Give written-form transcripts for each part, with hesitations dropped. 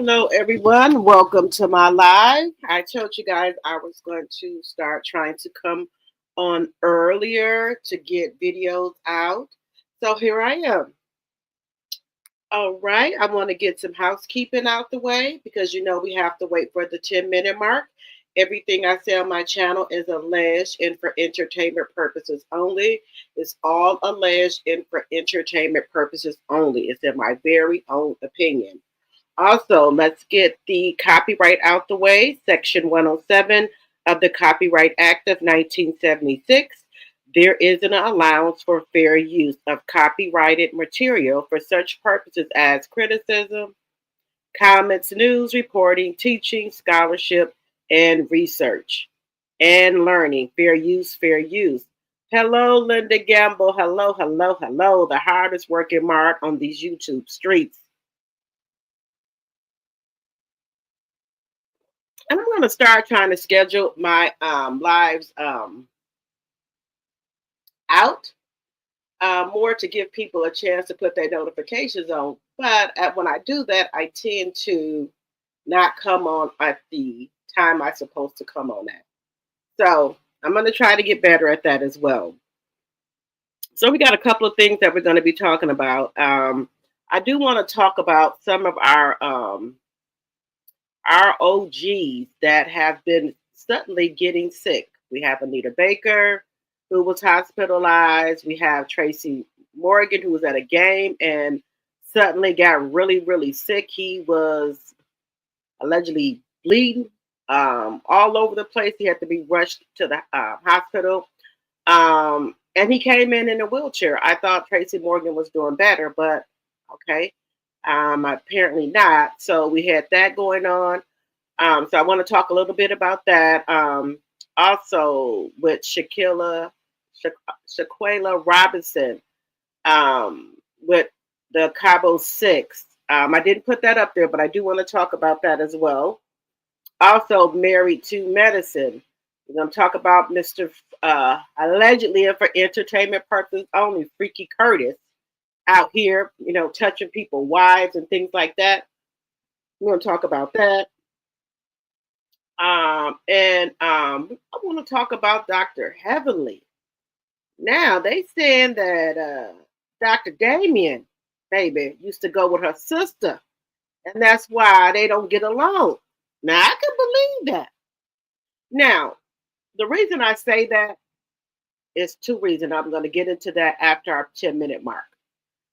Hello, everyone. Welcome to my live. I told you guys I was going to start trying to come on earlier to get videos out. So here I am. All right. I want to get some housekeeping out the way because we have to wait for the 10-minute mark. Everything I say on my channel is alleged and for entertainment purposes only. It's all alleged and for entertainment purposes only. It's in my very own opinion. Also, let's get the copyright out the way. Section 107 of the Copyright Act of 1976. There is an allowance for fair use of copyrighted material for such purposes as criticism, comments, news, reporting, teaching, scholarship, and research and learning. Fair use, fair use. Hello, Linda Gamble. Hello, hello, hello. The hardest working mark on these YouTube streets. And I'm going to start trying to schedule my lives out more to give people a chance to put their notifications on. But when I do that, I tend to not come on at the time I'm supposed to come on at. So I'm going to try to get better at that as well. So we got a couple of things that we're going to be talking about. I do want to talk about some of our OGs that have been suddenly getting sick. We have Anita Baker, who was hospitalized. We have Tracy Morgan, who was at a game and suddenly got really, really sick. He was allegedly bleeding all over the place. He had to be rushed to the hospital. And he came in a wheelchair. I thought Tracy Morgan was doing better, but okay. Apparently not. So we had that going on. So I want to talk a little bit about that. Also with Shaquilla Robinson, with the Cabo Six. I didn't put that up there, but I do want to talk about that as well. Also, Married to Medicine. We're going to talk about Mr. Allegedly and for entertainment purposes only, Freaky Curtis, out here, touching people, wives and things like that. We're going to talk about that. And I want to talk about Dr. Heavenly. Now, they saying that Dr. Damien, baby, used to go with her sister, and that's why they don't get along. Now, I can believe that. Now, the reason I say that is two reasons. I'm going to get into that after our 10-minute mark.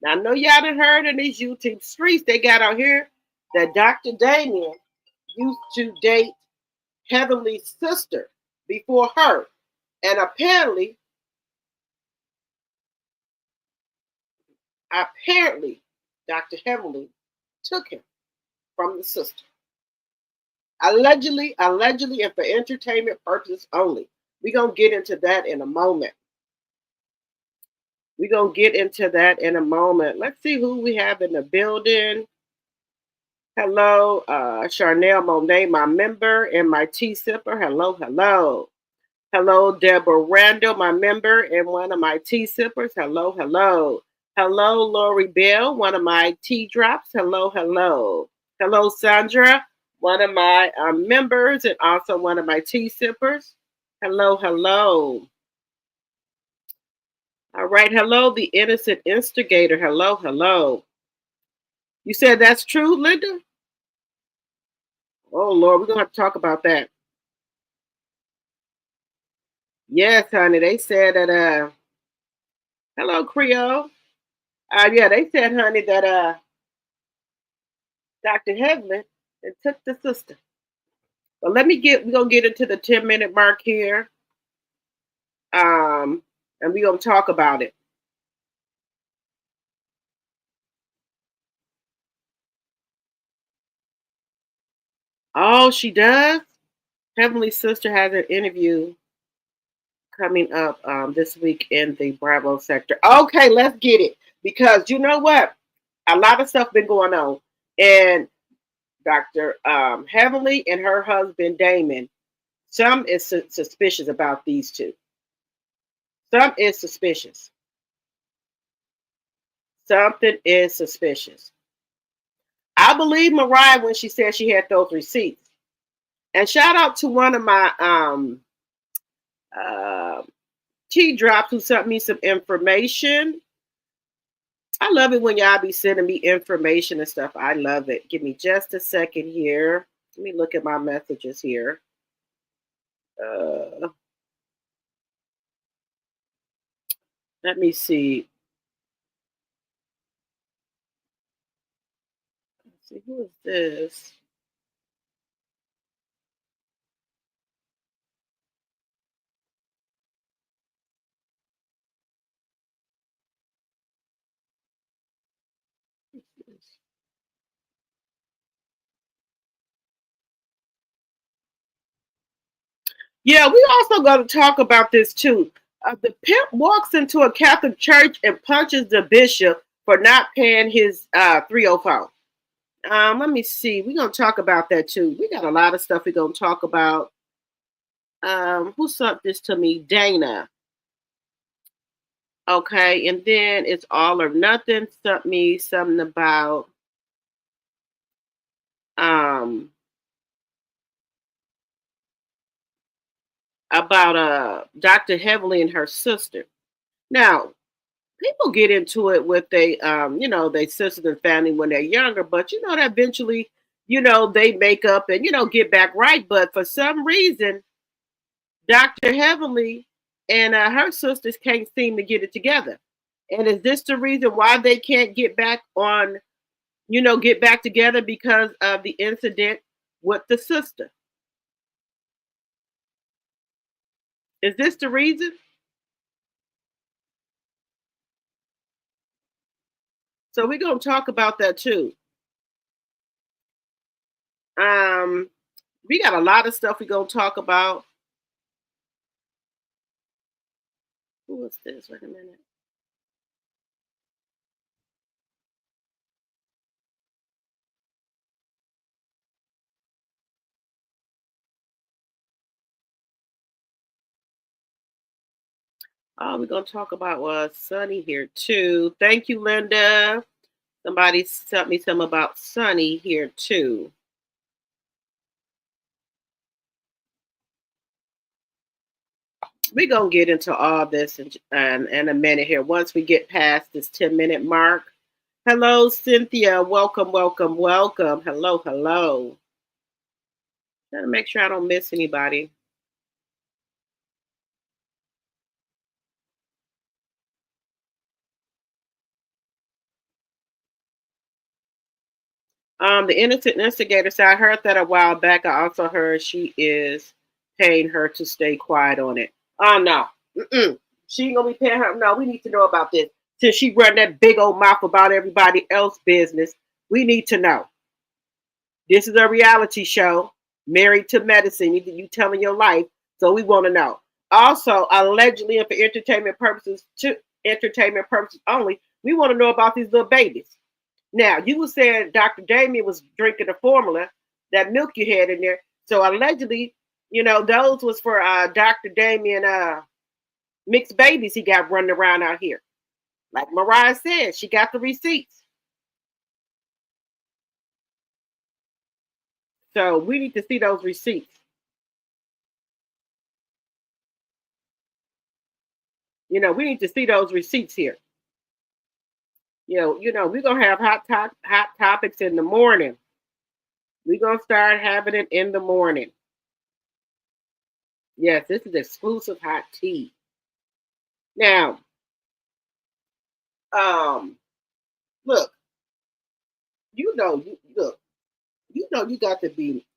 Now, I know y'all done heard in these YouTube streets they got out here that Dr. Damien used to date Heavenly's sister before her. And apparently, Dr. Heavenly took him from the sister. Allegedly, and for entertainment purposes only. We're going to get into that in a moment. Let's see who we have in the building. Hello, Charnel Monet, my member, and my tea sipper. Hello, hello. Hello, Deborah Randall, my member, and one of my tea sippers. Hello, hello. Hello, Lori Bell, one of my tea drops. Hello, hello. Hello, Sandra, one of my members, and also one of my tea sippers. Hello, hello. All right, hello, the innocent instigator. Hello, hello. You said that's true, Linda? Oh, Lord, we're going to have to talk about that. Yes, honey, they said that, hello, Creole. Yeah, they said, honey, that Dr. Headland took the sister. But we're going to get into the 10-minute mark here. And we're going to talk about it. Oh, she does? Heavenly's sister has an interview coming up this week in the Bravo sector. Okay, let's get it. Because you know what? A lot of stuff been going on. And Dr. Heavenly and her husband, Damon, some is suspicious about these two. Some is suspicious. Something is suspicious. I believe Mariah when she said she had those receipts. And shout out to one of my uh, T drops who sent me some information. I love it when y'all be sending me information and stuff. I love it. Give me just a second here. Let me look at my messages here. Uh, Let me see. Let's see, who is this? Yeah, we also got to talk about this too. The pimp walks into a Catholic church and punches the bishop for not paying his 304. Let me see. We're gonna talk about that too. We got a lot of stuff we're gonna talk about. Who sent this to me? Dana. Okay, and then it's all or nothing. Sent me something um about Dr. Heavily and her sister. Now, people get into it with they sisters and family when they're younger, but that eventually, they make up and get back right. But for some reason, Dr. Heavily and her sisters can't seem to get it together. And is this the reason why they can't get back together because of the incident with the sister? Is this the reason? So we're gonna talk about that too. Um, we got a lot of stuff we're gonna talk about. Who is this? Wait a minute. Oh, we're gonna talk about Sunny here too. Thank you, Linda. Somebody sent me some about Sunny here too. We're gonna get into all this in a minute here. Once we get past this 10-minute mark. Hello, Cynthia. Welcome, welcome, welcome. Hello, hello. Trying to make sure I don't miss anybody. The innocent instigator. So I heard that a while back. I also heard she is paying her to stay quiet on it. Oh no, she ain't gonna be paying her. No, we need to know about this. Since she run that big old mouth about everybody else business, we need to know. This is a reality show, Married to Medicine. You telling your life, so we want to know. Also, allegedly and for entertainment purposes only, we want to know about these little babies. Now, you were saying Dr. Damien was drinking the formula, that milk you had in there. So allegedly, those was for Dr. Damien mixed babies he got running around out here. Like Mariah said, she got the receipts. So we need to see those receipts. We need to see those receipts here. We're gonna have hot topics in the morning. We're gonna start having it in the morning. Yes, this is exclusive hot tea. Now, um, look, look,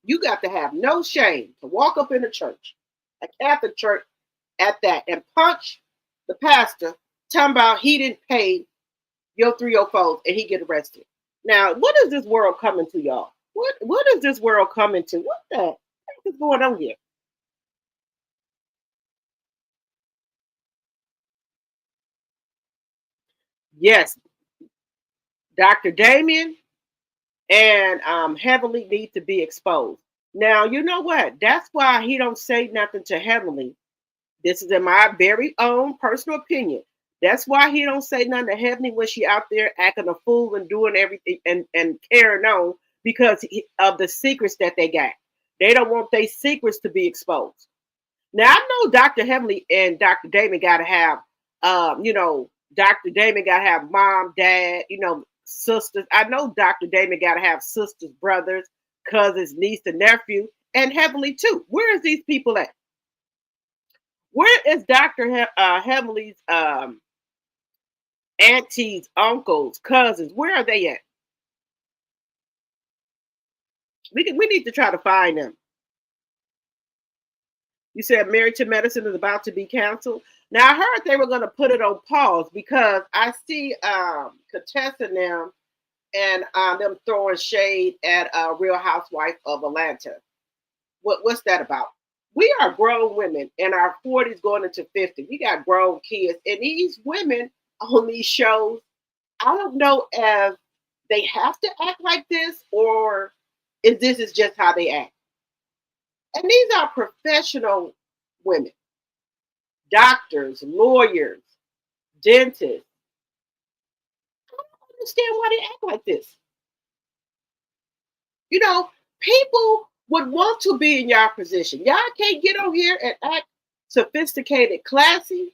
you got to have no shame to walk up in a church, a Catholic church at that, and punch the pastor, talking about he didn't pay your 304 and he get arrested. Now, what is this world coming to, y'all? What is this world coming to? What the heck is going on here? Yes, Dr. Damien and Heavenly need to be exposed. Now, you know what? That's why he don't say nothing to Heavenly. This is in my very own personal opinion. That's why he don't say nothing to Heavenly when she out there acting a fool and doing everything and carrying on because of the secrets that they got. They don't want their secrets to be exposed. Now I know Dr. Heavenly and Dr. Damon got to have, Dr. Damon got to have mom, dad, sisters. I know Dr. Damon got to have sisters, brothers, cousins, niece, and nephew, and Heavenly too. Where is these people at? Where is Heavenly's aunties, uncles, cousins? Where are they at? We need to try to find them. You said Married to Medicine is about to be canceled. Now I heard they were going to put it on pause because I see contesting them and them throwing shade at Real Housewife of Atlanta. What's that about? We are grown women in our 40s going into 50. We got grown kids, and these women on these shows, I don't know if they have to act like this or if this is just how they act. And these are professional women, doctors, lawyers, dentists. I don't understand why they act like this. People would want to be in your position. Y'all can't get on here and act sophisticated, classy,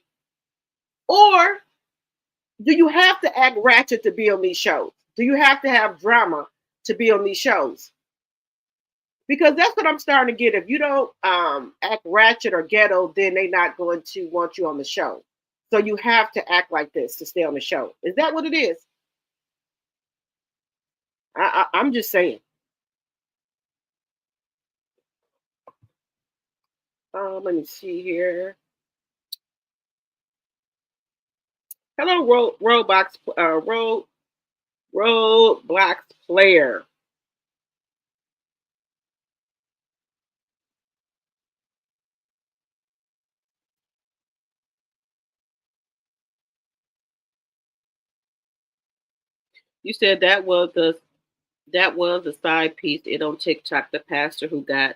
or do you have to act ratchet to be on these shows? Do you have to have drama to be on these shows? Because that's what I'm starting to get. If you don't act ratchet or ghetto, then they're not going to want you on the show. So you have to act like this to stay on the show. Is that what it is? I'm just saying. Let me see here. Hello, Roadblocks player. You said that was a side piece. It on TikTok. The pastor who got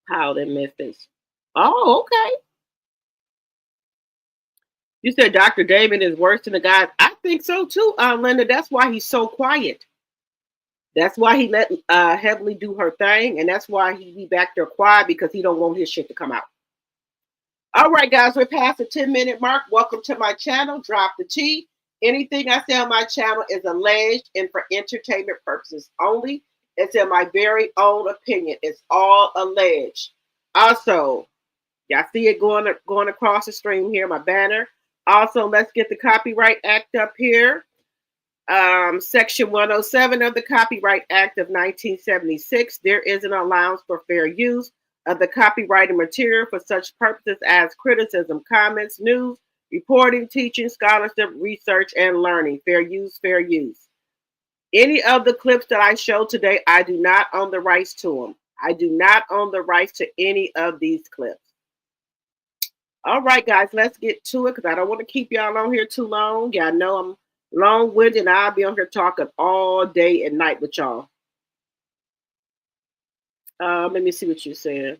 piled in Memphis. Oh, okay. You said Dr. Damon is worse than the guys. I think so too, Linda. That's why he's so quiet. That's why he let Heavenly do her thing, and that's why he be back there quiet because he don't want his shit to come out. All right, guys, we're past the 10-minute mark. Welcome to my channel. Drop the T. Anything I say on my channel is alleged and for entertainment purposes only. It's in my very own opinion. It's all alleged. Also, y'all see it going across the stream here, my banner. Also, let's get the Copyright Act up here. Section 107 of the Copyright Act of 1976. There is an allowance for fair use of the copyrighted material for such purposes as criticism, comments, news, reporting, teaching, scholarship, research, and learning. Fair use, fair use. Any of the clips that I show today, I do not own the rights to them. I do not own the rights to any of these clips. All right, guys, let's get to it because I don't want to keep y'all on here too long. Y'all know I'm long-winded and I'll be on here talking all day and night with y'all. Let me see what you're saying.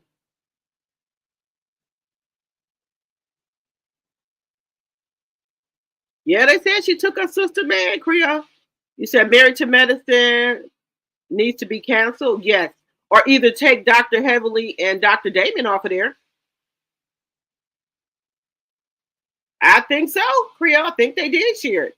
Yeah, they said she took her sister, man, Creole. You said Married to Medicine needs to be canceled? Yes. Or either take Dr. Heavenly and Dr. Damon off of there. I think so, Creole. I think they did share it.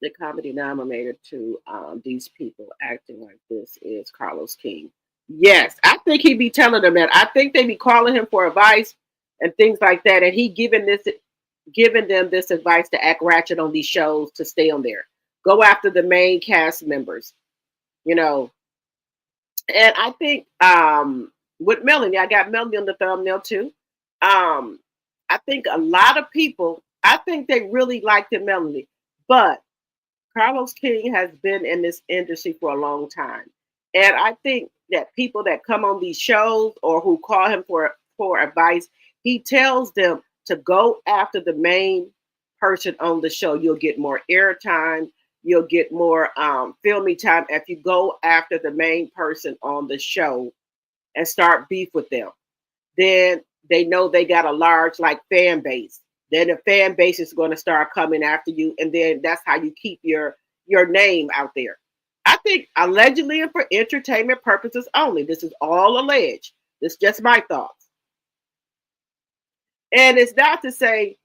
The comedy denominator to these people acting like this is Carlos King. Yes, I think he'd be telling them that. I think they'd be calling him for advice and things like that, and he giving them this advice to act ratchet on these shows to stay on there. Go after the main cast members, you know. And I think with Melanie, I got Melanie on the thumbnail too. I think a lot of people, I think they really liked Melanie, but Carlos King has been in this industry for a long time. And I think that people that come on these shows or who call him for advice, he tells them to go after the main person on the show. You'll get more airtime. You'll get more filming time if you go after the main person on the show and start beef with them. Then they know they got a large like fan base. Then the fan base is going to start coming after you, and then that's how you keep your name out there. I think allegedly and for entertainment purposes only. This is all alleged. This is just my thoughts. And it's not to say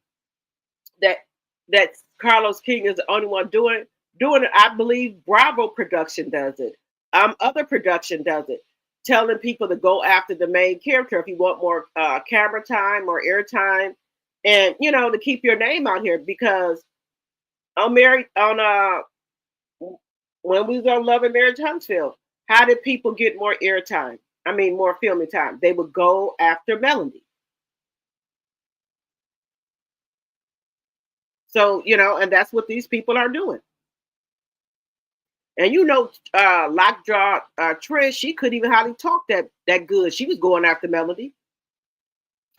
that that Carlos King is the only one doing it. I believe Bravo production does it. Other production does it, telling people to go after the main character if you want more camera time or airtime, and to keep your name out here. Because on Married on when we was on Love and Marriage Huntsville, how did people get more airtime? I mean, more filming time. They would go after Melanie. So, and that's what these people are doing. And Lockjaw Trish, she couldn't even hardly talk that good. She was going after Melody.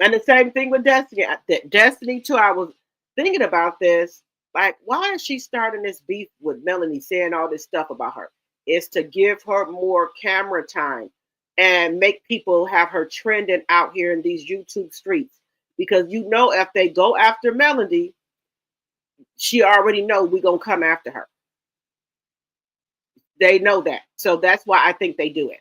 And the same thing with Destiny. Destiny too. I was thinking about this. Like, why is she starting this beef with Melanie, saying all this stuff about her? It's to give her more camera time and make people have her trending out here in these YouTube streets. Because if they go after Melody, she already know we're gonna come after her. They know that. So that's why I think they do it.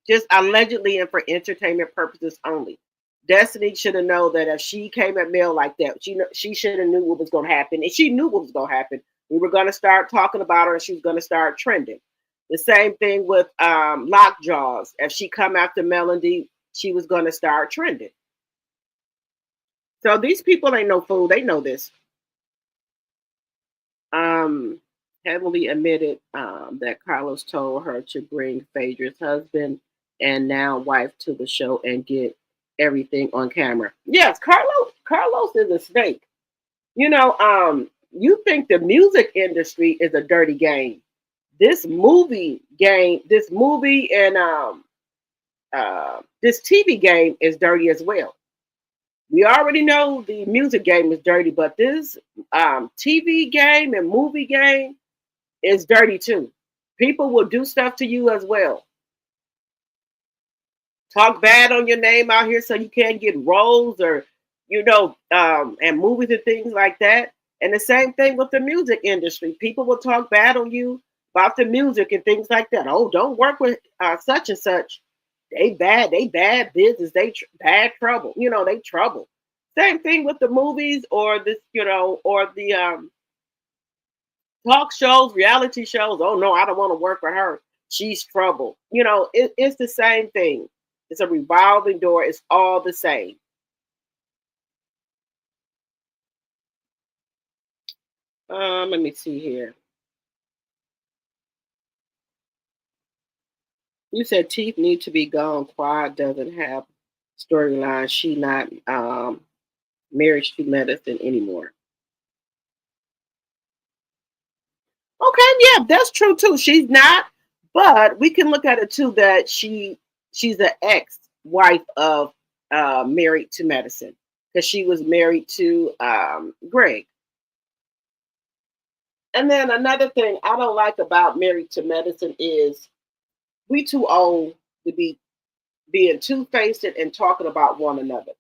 Just allegedly and for entertainment purposes only. Destiny should have known that if she came at Mel like that, she should have knew what was going to happen. And she knew what was going to happen. We were going to start talking about her and she was going to start trending. The same thing with Lockjaws. If she come after Melody, she was going to start trending. So these people ain't no fool. They know this. Heavily admitted that Carlos told her to bring Phaedra's husband and now wife to the show and get everything on camera. Yes, Carlos is a snake. You think the music industry is a dirty game. This movie and this TV game is dirty as well. We already know the music game is dirty, but this TV game and movie game is dirty too. People will do stuff to you as well. Talk bad on your name out here so you can't get roles or, and movies and things like that. And the same thing with the music industry. People will talk bad on you about the music and things like that. Oh, don't work with such and such. They bad business. Bad trouble. They trouble. Same thing with the movies or this, or the talk shows, reality shows. Oh no, I don't want to work with her. She's trouble. It's the same thing. It's a revolving door. It's all the same. Let me see here. You said Teeth need to be gone. Quad doesn't have storyline. She not married to medicine anymore. Okay, yeah, that's true too. She's not, but we can look at it too that she's an ex-wife of Married to Medicine because she was married to Greg. And then another thing I don't like about Married to Medicine is we too old to be being two-faced and talking about one another.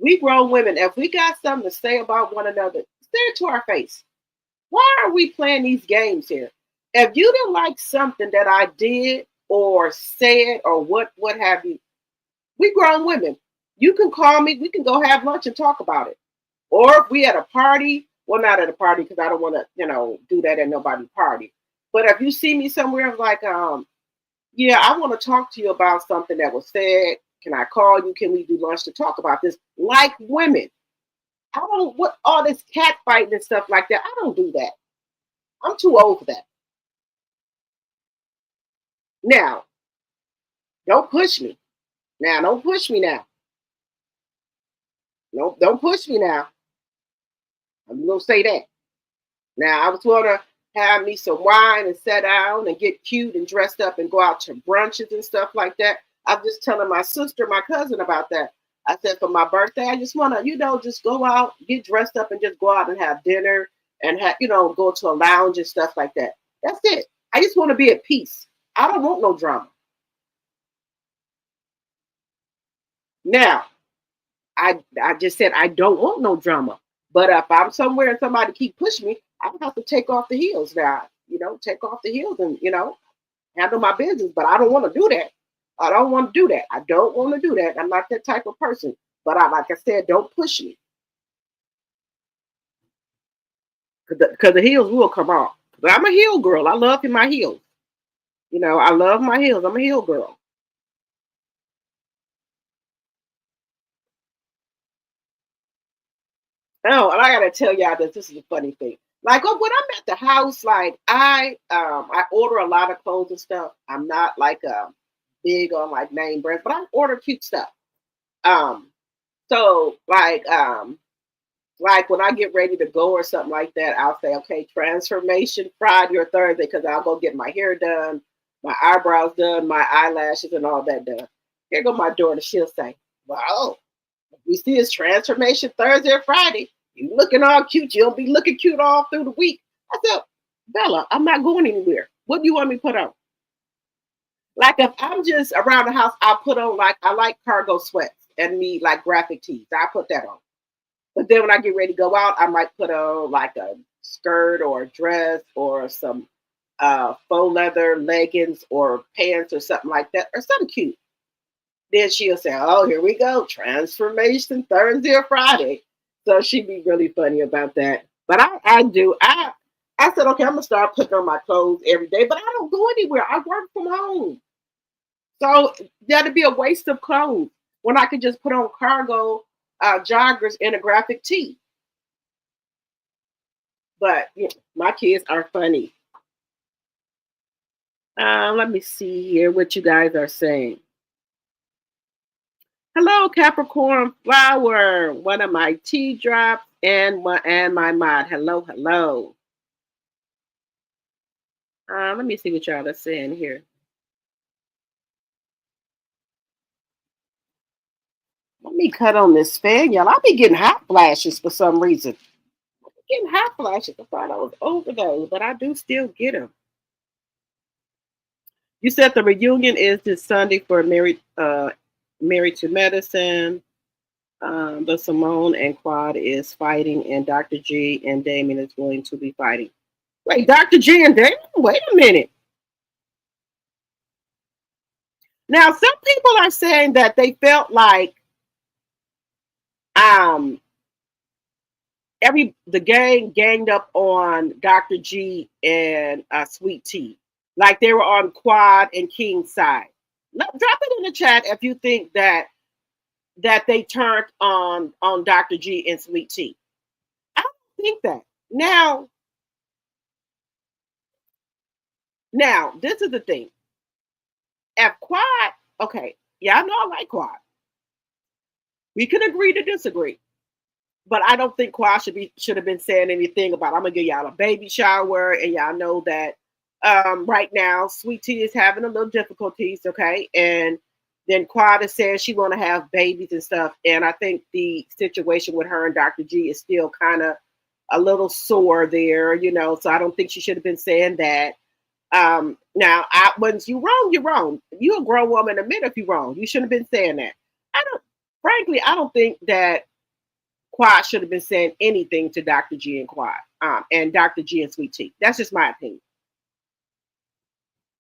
We grown women, if we got something to say about one another, say it to our face. Why are we playing these games here? If you didn't like something that I did or said or what have you, we grown women. You can call me. We can go have lunch and talk about it. Or if we at a party, well, not at a party because I don't want to, do that at nobody's party. But if you see me somewhere, like, yeah, I want to talk to you about something that was said. Can I call you? Can we do lunch to talk about this? Like women. I don't what all this cat fighting and stuff like that. I don't do that. I'm too old for that. Now, don't push me. Now, don't push me now. No, don't push me now. I'm gonna say that. Now, I was gonna have me some wine and sit down and get cute and dressed up and go out to brunches and stuff like that. I'm just telling my sister, my cousin about that. I said for my birthday, I just want to, just go out, get dressed up and just go out and have dinner and have, go to a lounge and stuff like that. That's it. I just want to be at peace. I don't want no drama. Now, I just said I don't want no drama. But if I'm somewhere and somebody keep pushing me, I have to take off the heels now. Take off the heels and handle my business. But I don't want to do that. I don't want to do that. I don't want to do that. I'm not that type of person. But like I said, don't push me because the heels will come off. But I'm a heel girl. I love in my heels. I love my heels. I'm a heel girl. Oh, and I gotta tell y'all that this is a funny thing. Like when I'm at the house, like I order a lot of clothes and stuff. I'm not like big on like name brands, but I order cute stuff. Um, so like when I get ready to go or something like that, I'll say, okay, transformation Friday or Thursday, because I'll go get my hair done, my eyebrows done, my eyelashes and all that done. Here go my daughter. She'll say, "Wow, we see it's transformation Thursday or Friday. You looking all cute. You'll be looking cute all through the week." I said, "Bella, I'm not going anywhere. What do you want me to put on?" Like if I'm just around the house, I'll put on like I like cargo sweats and me like graphic tees. I put that on. But then when I get ready to go out, I might put on like a skirt or a dress or some faux leather leggings or pants or something like that or something cute. Then she'll say, "Oh, here we go, transformation Thursday or Friday." So she'd be really funny about that. But I do. I said, okay, I'm gonna start putting on my clothes every day, but I don't go anywhere. I work from home. So that'd be a waste of clothes when I could just put on cargo joggers and a graphic tee. But my kids are funny. Let me see here what you guys are saying. Hello, Capricorn Flower. One of my tea drops and my mod. Hello, hello. Let me see what y'all are saying here. Let me cut on this fan, y'all. I be getting hot flashes for some reason. Getting hot flashes. I thought I was over those, but I do still get them. You said the reunion is this Sunday for Married to Medicine. The Simone and Quad is fighting, and Dr. G and Damien is going to be fighting. Wait, Dr. G and Damien? Wait a minute. Now, some people are saying that they felt like um the gang ganged up on Dr. G and Sweet Tea, like they were on Quad and King's side. Drop it in the chat if you think that they turned on Dr. G and Sweet Tea. I don't think that. Now this is the thing. If Quad, okay, yeah, I know I like Quad. We can agree to disagree. But I don't think Quad should have been saying anything about I'm gonna give y'all a baby shower, and y'all know that right now Sweet Tea is having a little difficulties, okay, and then Quad is saying she want to have babies and stuff, and I think the situation with her and Dr. G is still kind of a little sore there, So I don't think she should have been saying that. Now, once you wrong, you're wrong. You a grown woman, admit if you're wrong. You shouldn't have been saying that. Frankly, I don't think that Quad should have been saying anything to Dr. G and Quad, and Dr. G and Sweet Tea. That's just my opinion.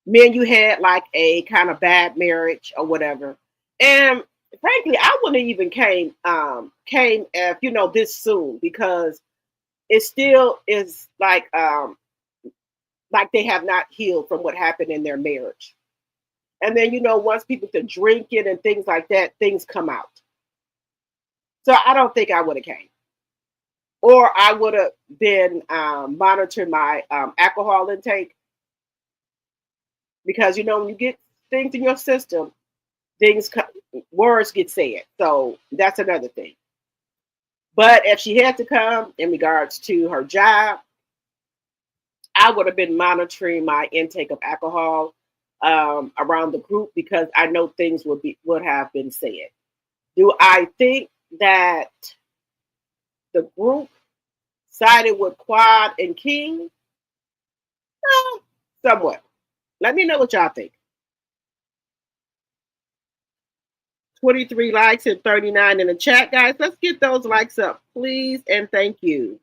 Me and you had like a kind of bad marriage or whatever, and frankly, I wouldn't even came if this soon because it still is like they have not healed from what happened in their marriage. And then once people can drink it and things like that, things come out. So I don't think I would have came. Or I would have been monitoring my alcohol intake because when you get things in your system, words get said. So that's another thing. But if she had to come in regards to her job, I would have been monitoring my intake of alcohol around the group because I know things would have been said. Do I think that the group sided with Quad and King? Somewhat. Let me know what y'all think. 23 likes and 39 in the chat, guys. Let's get those likes up, please, and thank you.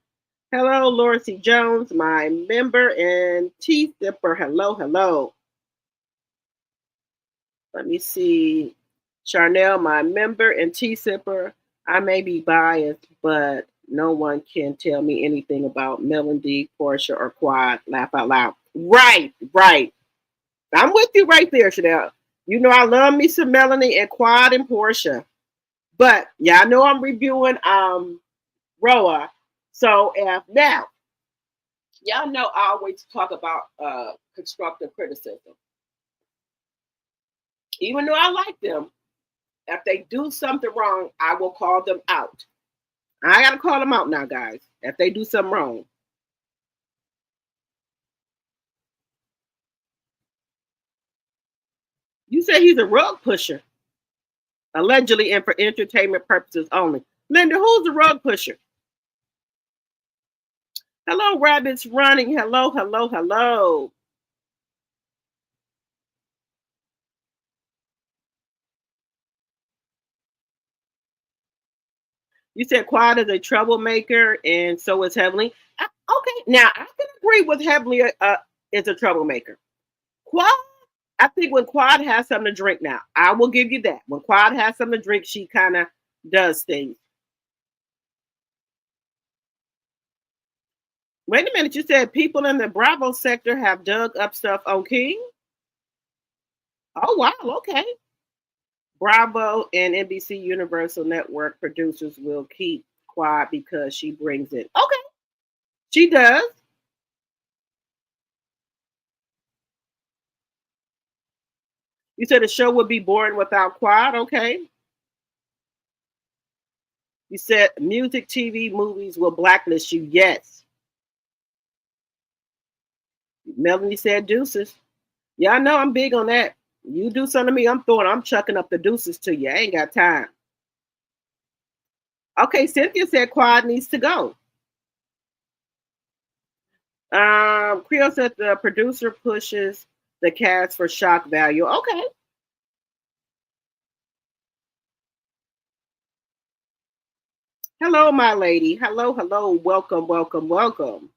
Hello, Lorcy Jones, my member, and T Zipper. Hello, hello. Let me see. Charnel, my member, and T Zipper. I may be biased, but no one can tell me anything about Melody, Portia, or Quad. Laugh out loud. Right, right. I'm with you right there, Chanel. You know I love me some Melanie and Quad and Portia. But yeah, I know I'm reviewing Roa. So if now y'all know I always talk about constructive criticism. Even though I like them, if they do something wrong, I will call them out. I gotta call them out now, guys. If they do something wrong. You say he's a rug pusher, allegedly and for entertainment purposes only. Linda, who's the rug pusher? Hello, rabbits running. Hello, hello, hello. You said Quad is a troublemaker, and so is Heavenly. Okay, now I can agree with Heavenly is a troublemaker. Quad, I think when Quad has something to drink now, I will give you that. When Quad has something to drink, she kind of does things. Wait a minute, you said people in the Bravo sector have dug up stuff on King? Oh, wow, okay. Bravo and NBC Universal Network producers will keep Quad because she brings it. Okay, she does. You said the show would be boring without Quad. Okay. You said music, TV, movies will blacklist you. Yes. Melanie said deuces. Yeah, I know I'm big on that. You do something to me, I'm chucking up the deuces to you. I ain't got time. Okay, Cynthia said Quad needs to go. Creole said the producer pushes the cast for shock value. Okay. Hello, my lady. Hello, hello. Welcome, welcome, welcome.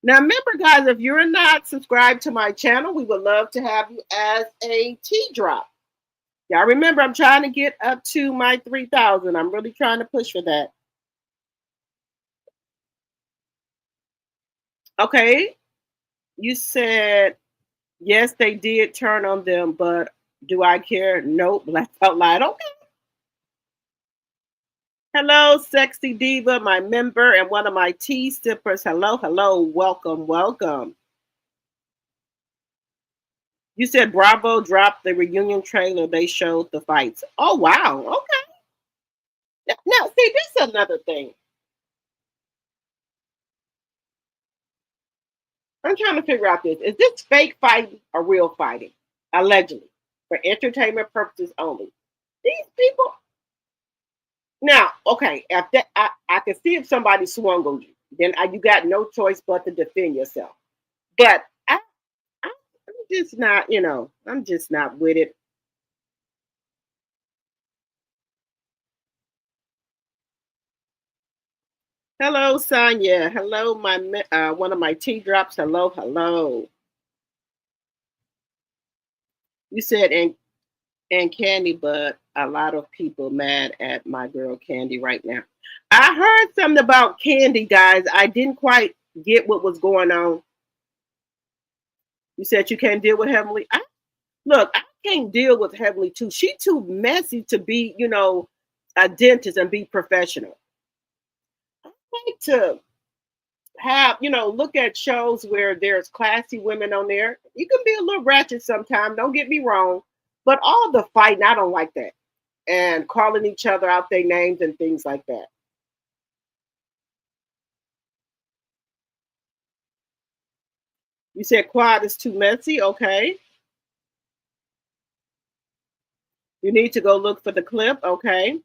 Now, remember, guys, if you're not subscribed to my channel, we would love to have you as a T drop. Y'all remember, I'm trying to get up to my 3,000. I'm really trying to push for that. Okay. You said, yes, they did turn on them, but do I care? Nope. Laugh out loud. Okay. Hello, sexy diva, my member and one of my tea sippers. Hello, hello. Welcome, welcome. You said Bravo dropped the reunion trailer. They showed the fights. Oh, wow. Okay. Now, see, this is another thing. I'm trying to figure out this. Is this fake fighting or real fighting? Allegedly. For entertainment purposes only. These people. Now, okay, if that, I can see if somebody swung on you. Then you got no choice but to defend yourself. But I'm just not, I'm just not with it. Hello, Sonia. Hello, my one of my tea drops. Hello, hello. You said and Candy, but a lot of people mad at my girl Candy right now. I heard something about Candy, guys. I didn't quite get what was going on. You said you can't deal with Heavenly. Look, I can't deal with Heavenly too. She too messy to be, a dentist and be professional. I like to have, look at shows where there's classy women on there. You can be a little ratchet sometimes, don't get me wrong. But all the fighting, I don't like that. And calling each other out their names and things like that. You said Quad is too messy. Okay. You need to go look for the clip. Okay.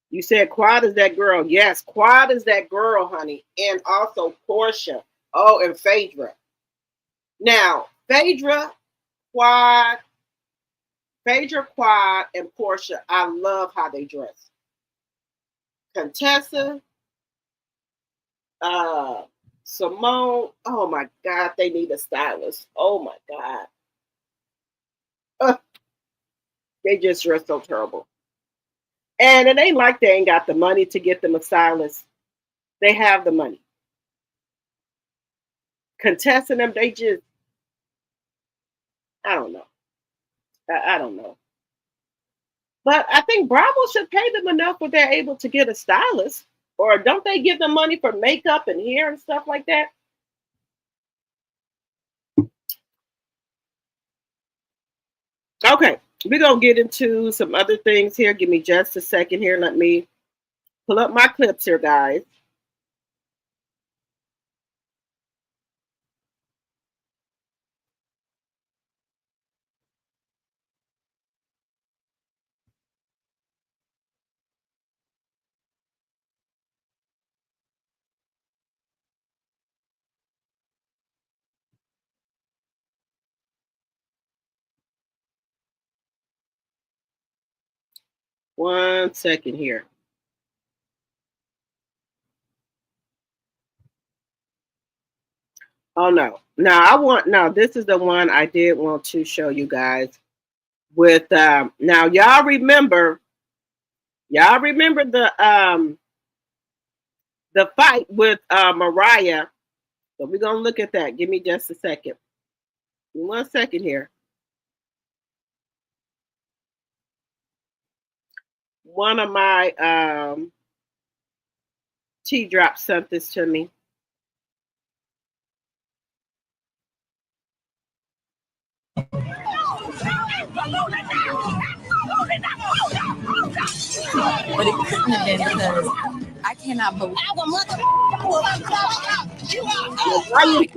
You said Quad is that girl. Yes, Quad is that girl, honey. And also Portia. Oh, and Phaedra. Now, Phaedra, Quad, Phaedra, Quad, and Portia, I love how they dress. Contessa, uh, Simone, oh my God, they need a stylist. Oh my God. Uh, they just dress so terrible. And it ain't like they ain't got the money to get them a stylist. They have the money. Contessa them, they just, I don't know. I don't know. But I think Bravo should pay them enough where they're able to get a stylist. Or don't they give them money for makeup and hair and stuff like that? Okay, we're going to get into some other things here. Give me just a second here. Let me pull up my clips here, guys. One second here. Oh no. Now this is the one I did want to show you guys with now y'all remember the fight with Mariah. So we're gonna look at that. Give me just a second. 1 second here. One of my T drop sent this to me. But it couldn't have been because I cannot believe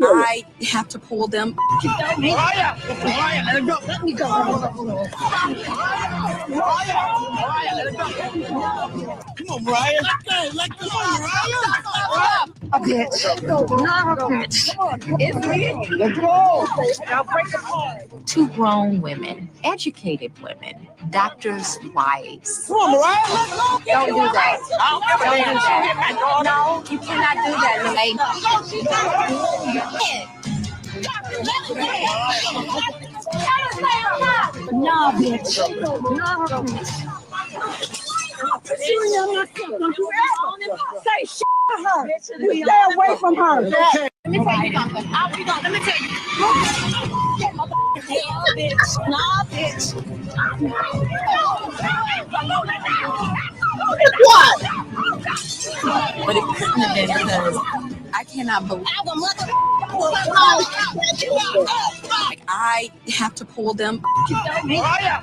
I have to pull them. Mariah, let it go. Let me go. Mariah, let it go. Come on, Mariah. Let go, Mariah. A bitch. Not a bitch. It's me. Let's go. Now break the apart. Two grown women, educated women, doctors' wives. Come on, Mariah. Don't do that. Don't do that. No, you cannot do that, Lily. No, bitch. No, bitch. Say shit to her. You stay away from her. Let me tell you something. Let me tell you. Hell, bitch. Nah, bitch. What? But it couldn't have been because I cannot believe I have to pull them. Mariah,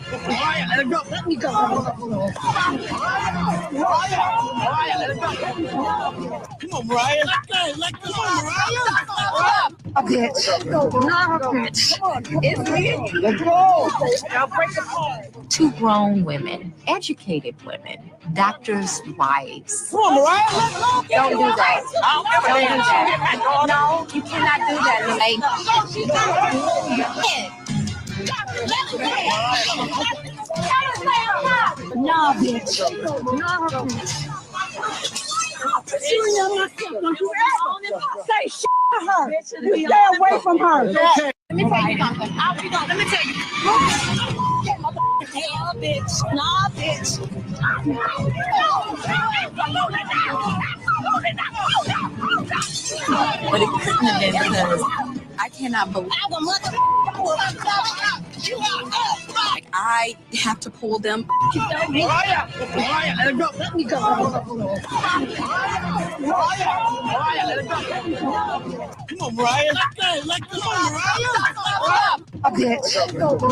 let it go. Let me go. Mariah, let it go. Come on, Mariah. Let go, Mariah. A bitch. Not a bitch. It's me. Let's go. Now break the apart. Two grown women, educated women, doctors' wives. Come on, Mariah. Don't do that. Don't do that. No, you cannot do that, Lily. No, bitch. No, bitch. Say shit to her. You stay away from her. Let me tell you something. Let me tell you. Hell, bitch. Nah, bitch. But it couldn't have been because I cannot believe I have to pull them. Mariah, let it go. Let me go. Mariah, let it go. Come on, Mariah. Let go, Mariah. A bitch.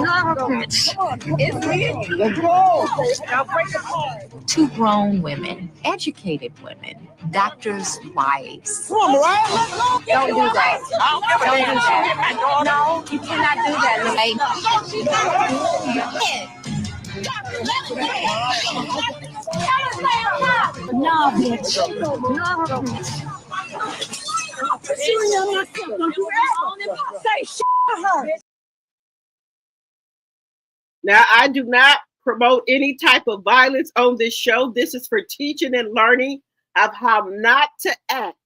Not a bitch. It's me. Let's go. Now break the apart. Two grown women, educated women, doctors' wives. Come on, Mariah. Don't do that. Don't do that. No, you cannot do that, Lily. No, bitch. No, bitch. Say shit to her. Now, I do not promote any type of violence on this show. This is for teaching and learning of how not to act.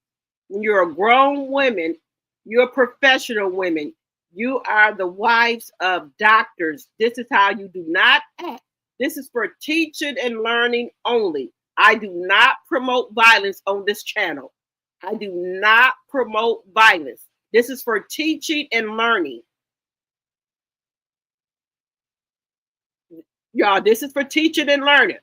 When you're a grown woman, you're professional women. You are the wives of doctors. This is how you do not act. This is for teaching and learning only. I do not promote violence on this channel. I do not promote violence. This is for teaching and learning. Y'all, this is for teaching and learning.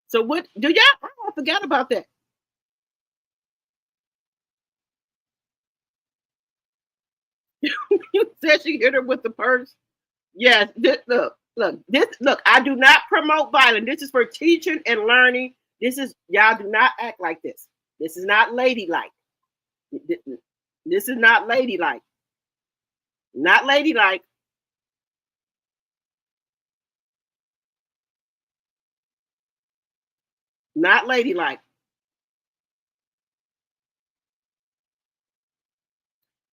So what do y'all? I forgot about that. You said she hit her with the purse. Yes, look. I do not promote violence. This is for teaching and learning. This is y'all do not act like this. This is not ladylike. This is not ladylike. Not ladylike. Not ladylike.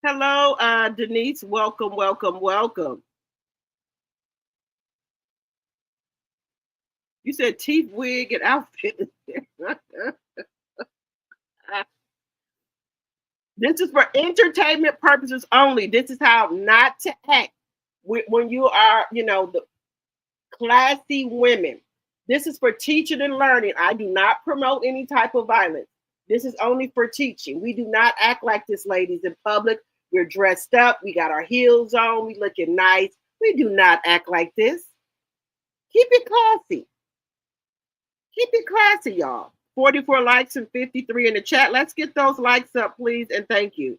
Hello, Denise. Welcome, welcome, welcome. You said teeth, wig, and outfit. This is for entertainment purposes only. This is how not to act when you are, the classy women. This is for teaching and learning. I do not promote any type of violence. This is only for teaching. We do not act like this, ladies, in public. We're dressed up. We got our heels on. We looking nice. We do not act like this. Keep it classy. Keep it classy, y'all. 44 likes and 53 in the chat. Let's get those likes up, please, and thank you.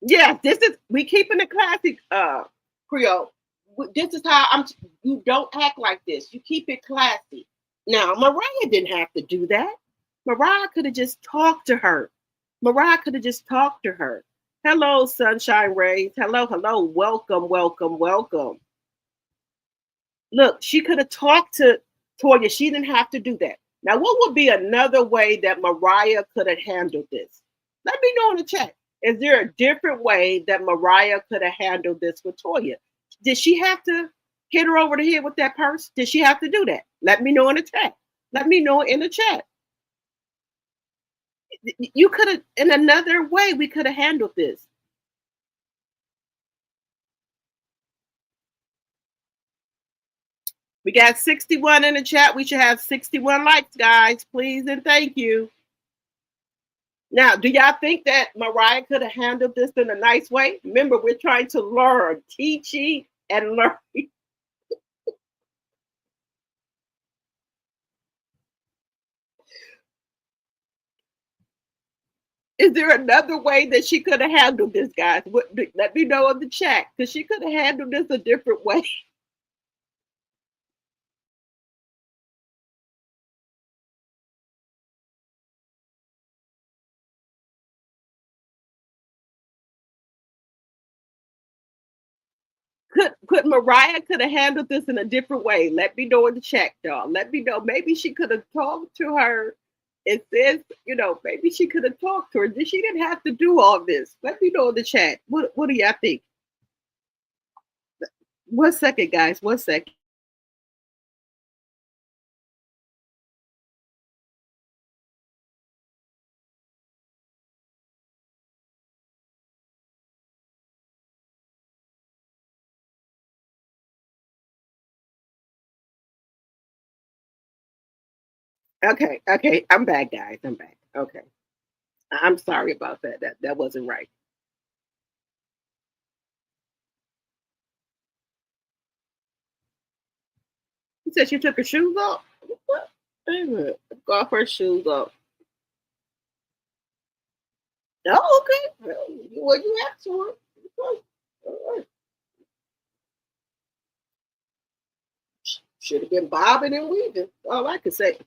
Yeah, we keeping it classic, Creole. This is how you don't act like this. You keep it classy. Now, Mariah didn't have to do that. Mariah could have just talked to her. Mariah could have just talked to her. Hello, Sunshine Rays. Hello, hello. Welcome, welcome, welcome. Look, she could have talked to Toya. She didn't have to do that. Now, what would be another way that Mariah could have handled this? Let me know in the chat. Is there a different way that Mariah could have handled this with Toya? Did she have to hit her over the head with that purse? Did she have to do that? Let me know in the chat. Let me know in the chat. You could have, in another way, we could have handled this. We got 61 in the chat. We should have 61 likes, guys. Please and thank you. Now, do y'all think that Mariah could have handled this in a nice way? Remember, we're trying to learn, teaching and learning. Is there another way that she could have handled this, guys? Let me know in the chat, because she could have handled this a different way. Could Mariah could have handled this in a different way? Let me know in the chat, y'all. Let me know. Maybe she could have talked to her. It says, maybe she could have talked to her. She didn't have to do all this. Let me know in the chat. What do y'all think? 1 second, guys. 1 second. Okay. I'm back, guys. I'm back. Okay. I'm sorry about that. That wasn't right. She said she took her shoes off. What? Wait a minute. Go off her shoes off. Oh, okay. Well, you asked for it. All right. Should have been bobbing and weaving. All I could say.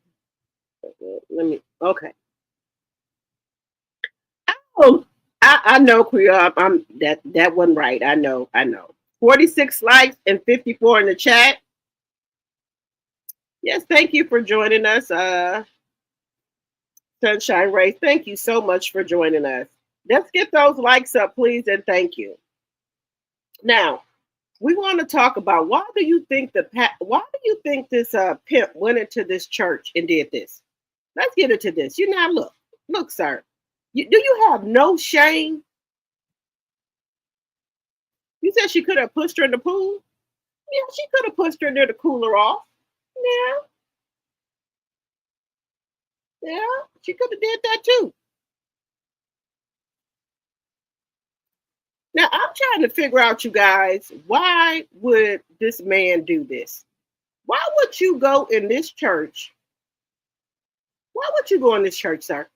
Okay. Oh, I know, Creole. That wasn't right. I know. 46 likes and 54 in the chat. Yes, thank you for joining us, Sunshine Ray. Thank you so much for joining us. Let's get those likes up, please, and thank you. Now, we want to talk about why do you think this pimp went into this church and did this? Let's get into this. You now look, sir. Do you have no shame? You said she could have pushed her in the pool. Yeah, she could have pushed her in there to cool her off. Yeah, yeah, she could have did that too. Now I'm trying to figure out, you guys, why would this man do this? Why would you go in this church? Why would you go in this church, sir?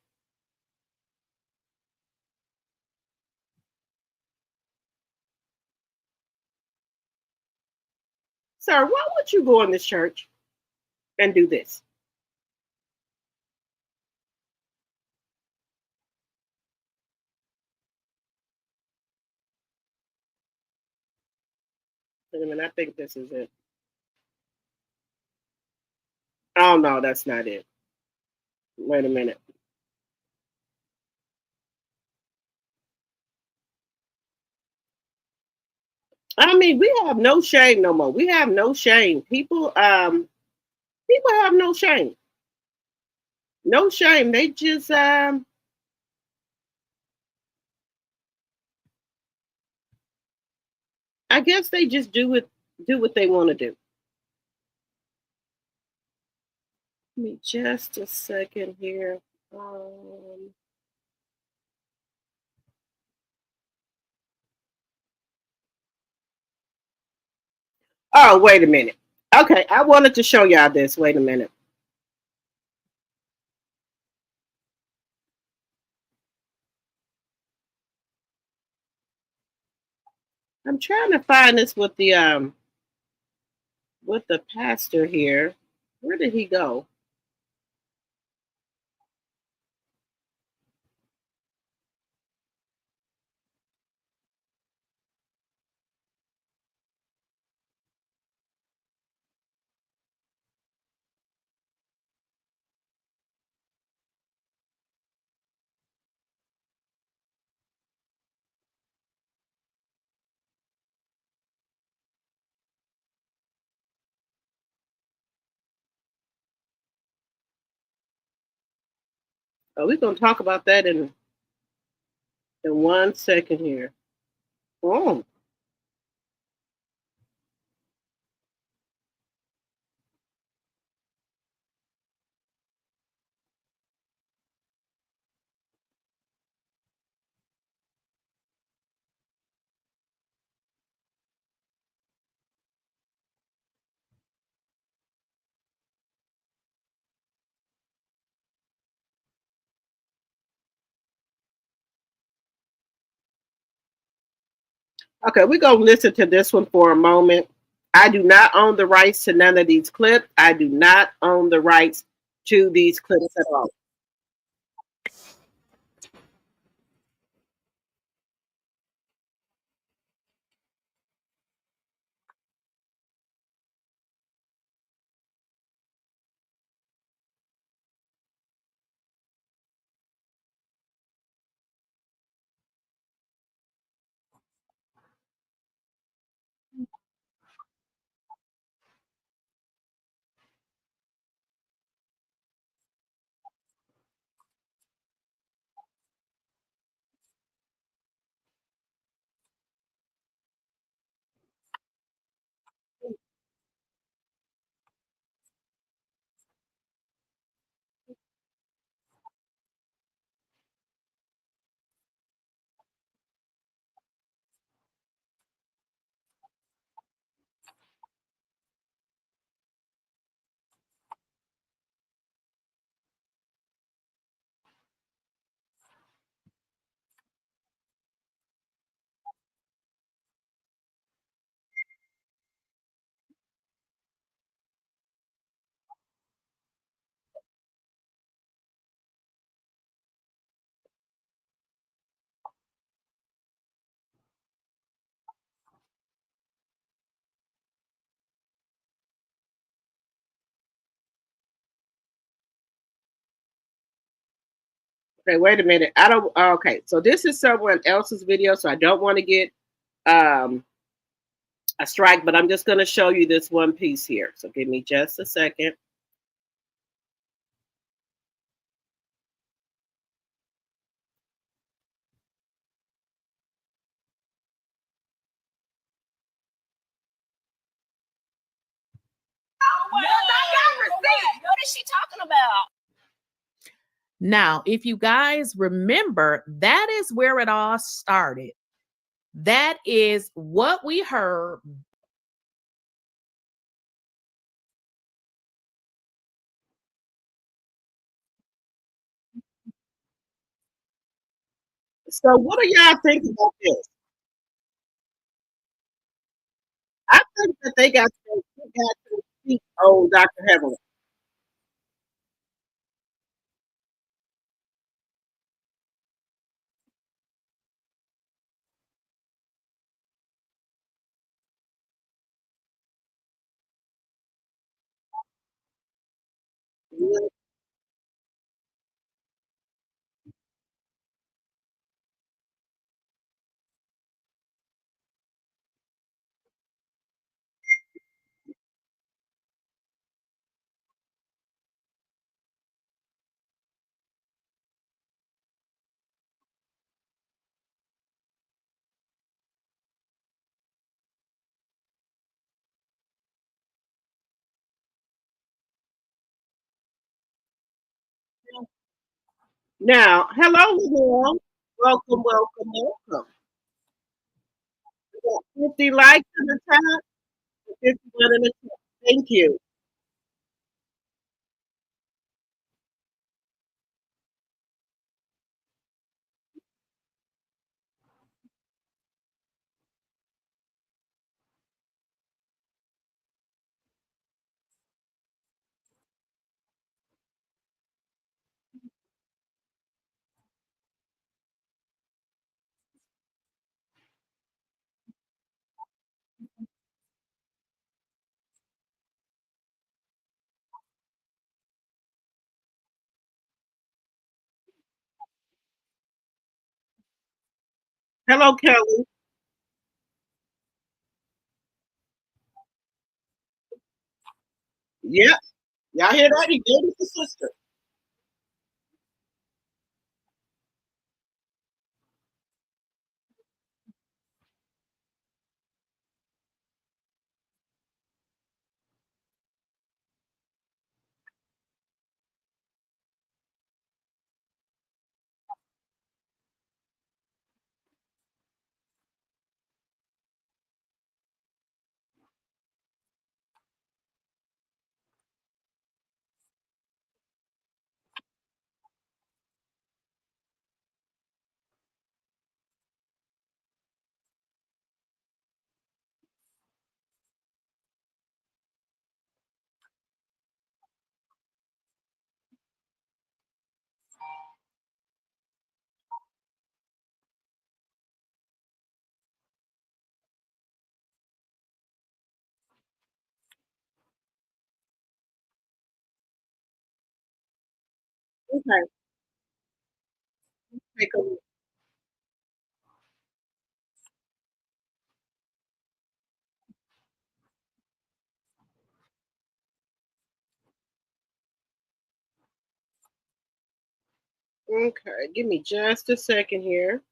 Sir, why would you go in this church and do this? Wait a minute, I think this is it. Oh no, that's not it. Wait a minute. I mean, we have no shame no more. We have no shame. People have no shame. No shame. They just I guess they just do what they want to do. Give me just a second here. Um, oh, wait a minute. Okay, I wanted to show y'all this. Wait a minute. I'm trying to find this with the pastor here. Where did he go? Oh, we're gonna talk about that in 1 second here. Oh, okay, we're gonna listen to this one for a moment. I do not own the rights to none of these clips. I do not own the rights to these clips at all. Okay, wait a minute. I don't. Okay, so this is someone else's video, so I don't want to get um, a strike, but I'm just going to show you this one piece here. So give me just a second. What is she talking about? Now, if you guys remember, that is where it all started. That is what we heard. So what do y'all think about this? I think that they got to speak on Dr. Heavenly. Now, hello, Lamar. Welcome, welcome, welcome. We got 50 likes in the top, 51 in the top. Thank you. Hello, Kelly. Yep. Y'all hear that? He gave us a sister. Okay. Take a look. Okay. Give me just a second here.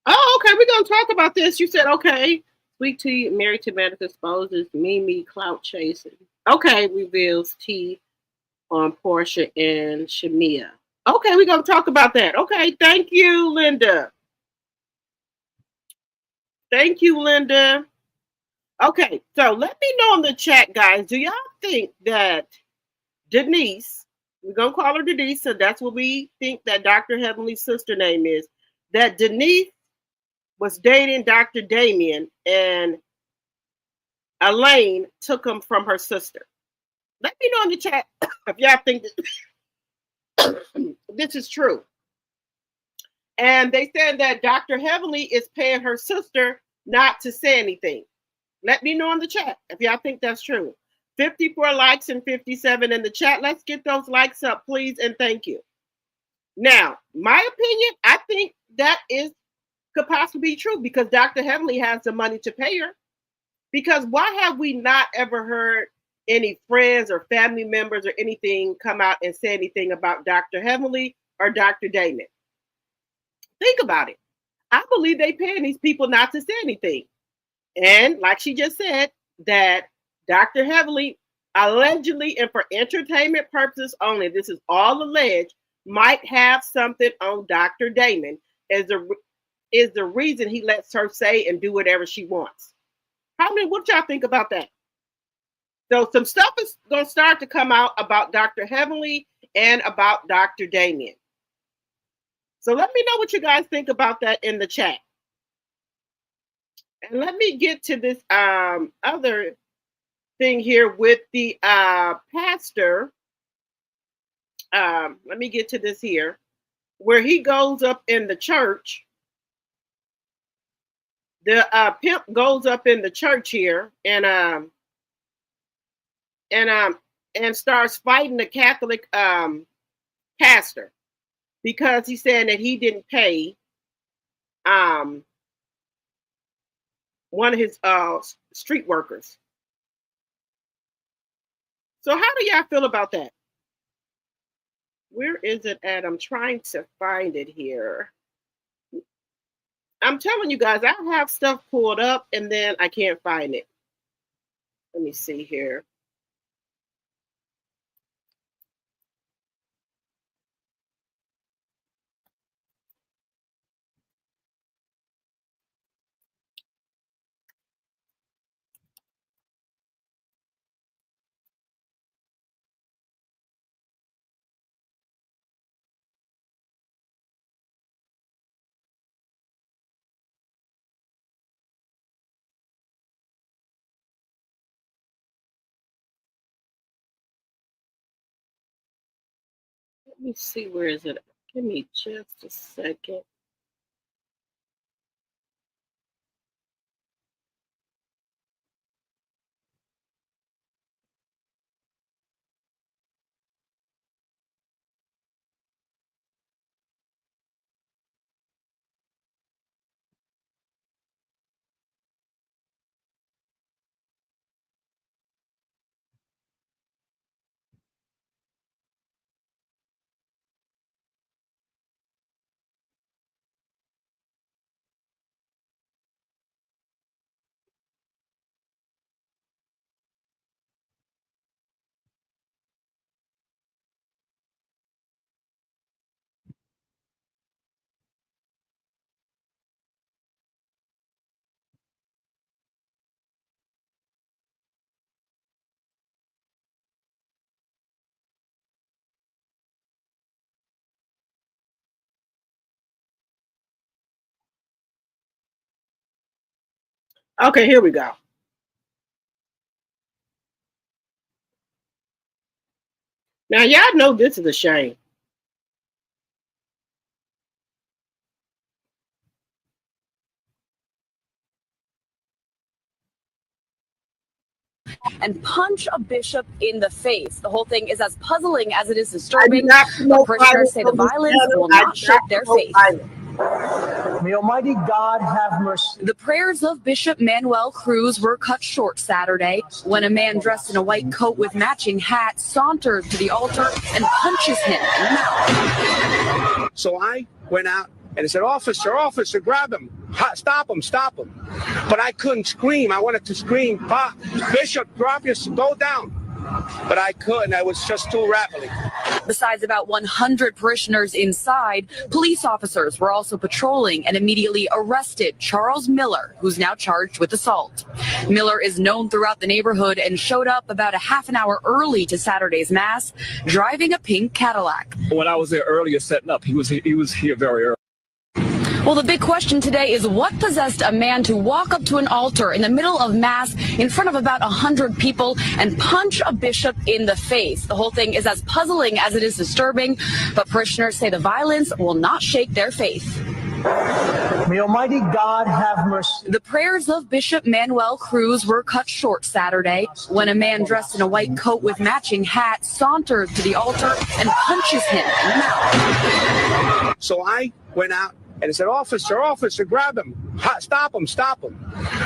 Oh, okay. We're gonna talk about this. You said okay. Sweet Tea, married to Medical exposes Mimi clout chasing. Okay, reveals T on Portia and Shamia. Okay, we're gonna talk about that. Okay, thank you, Linda. Thank you, Linda. Okay, so let me know in the chat, guys. Do y'all think that Denise, we're gonna call her Denise, so that's what we think that Dr. Heavenly's sister name is, that Denise was dating Dr. Damien and Elaine took him from her sister? Let me know in the chat if y'all think that this is true. And they said that Dr. Heavenly is paying her sister not to say anything. Let me know in the chat if y'all think that's true. 54 likes and 57 in the chat. Let's get those likes up, please, and thank you. Now, my opinion, I think that could possibly be true because Dr. Heavenly has the money to pay her. Because why have we not ever heard any friends or family members or anything come out and say anything about Dr. Heavenly or Dr. Damon? Think about it. I believe they paying these people not to say anything. And like she just said, that Dr. Heavenly allegedly and for entertainment purposes only, this is all alleged, might have something on Dr. Damon is the reason he lets her say and do whatever she wants. What y'all think about that? So some stuff is going to start to come out about Dr. Heavenly and about Dr. Damien. So let me know what you guys think about that in the chat. And let me get to this other thing here with the pastor. Let me get to this here, where he goes up in the church. The pimp goes up in the church here and starts fighting the Catholic pastor because he's saying that he didn't pay one of his street workers. So how do y'all feel about that? Where is it at? I'm trying to find it here. I'm telling you guys, I have stuff pulled up and then I can't find it. Let me see here. Let me see, where is it? Give me just a second. Okay, here we go. Now, y'all know this is a shame. And punch a bishop in the face. The whole thing is as puzzling as it is disturbing. But parishioners say the violence will not shake their faith. May Almighty God have mercy. The prayers of Bishop Manuel Cruz were cut short Saturday when a man dressed in a white coat with matching hat saunters to the altar and punches him in the mouth. So I went out and I said, officer, grab him. Stop him. But I couldn't scream. I wanted to scream, Bishop, go down. But I couldn't. I was just too rattling. Besides about 100 parishioners inside, police officers were also patrolling and immediately arrested Charles Miller, who's now charged with assault. Miller is known throughout the neighborhood and showed up about a half an hour early to Saturday's mass, driving a pink Cadillac. When I was there earlier setting up, he was here very early. Well, the big question today is what possessed a man to walk up to an altar in the middle of mass in front of about 100 people and punch a bishop in the face. The whole thing is as puzzling as it is disturbing, but parishioners say the violence will not shake their faith. May Almighty God have mercy. The prayers of Bishop Manuel Cruz were cut short Saturday when a man dressed in a white coat with matching hat sauntered to the altar and punches him in the mouth. So I went out and said, officer, officer, grab him. Stop him, stop him.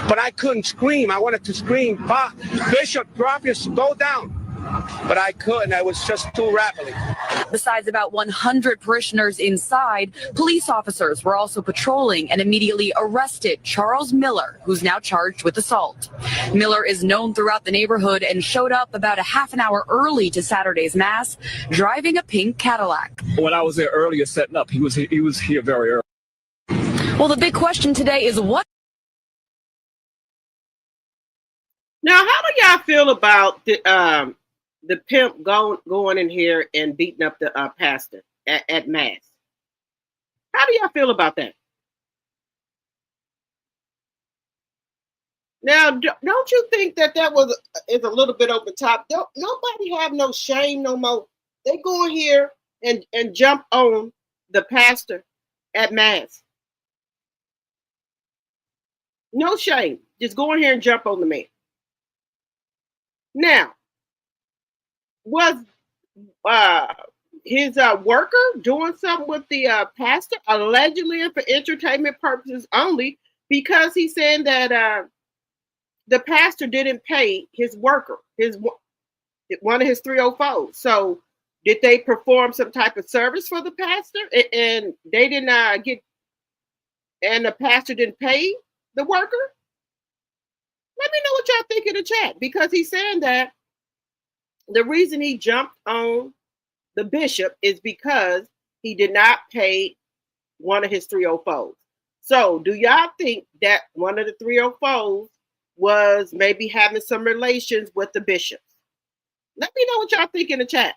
But I couldn't scream. I wanted to scream, Bishop, go down. But I couldn't. I was just too rapidly. Besides about 100 parishioners inside, police officers were also patrolling and immediately arrested Charles Miller, who's now charged with assault. Miller is known throughout the neighborhood and showed up about a half an hour early to Saturday's mass, driving a pink Cadillac. When I was there earlier setting up, he was here very early. Well, the big question today is what? Now, how do y'all feel about the pimp going in here and beating up the pastor at mass? How do y'all feel about that? Now, don't you think that is a little bit over the top? Nobody have no shame no more. They go in here and jump on the pastor at mass. No shame. Just go in here and jump on the man. Now, was his worker doing something with the pastor, allegedly and for entertainment purposes only, because he's saying that the pastor didn't pay his worker, one of his 304s. So did they perform some type of service for the pastor and they did not get, and the pastor didn't pay the worker? Let me know what y'all think in the chat, because he's saying that the reason he jumped on the bishop is because he did not pay one of his 304s. So do y'all think that one of the 304s was maybe having some relations with the bishops? Let me know what y'all think in the chat.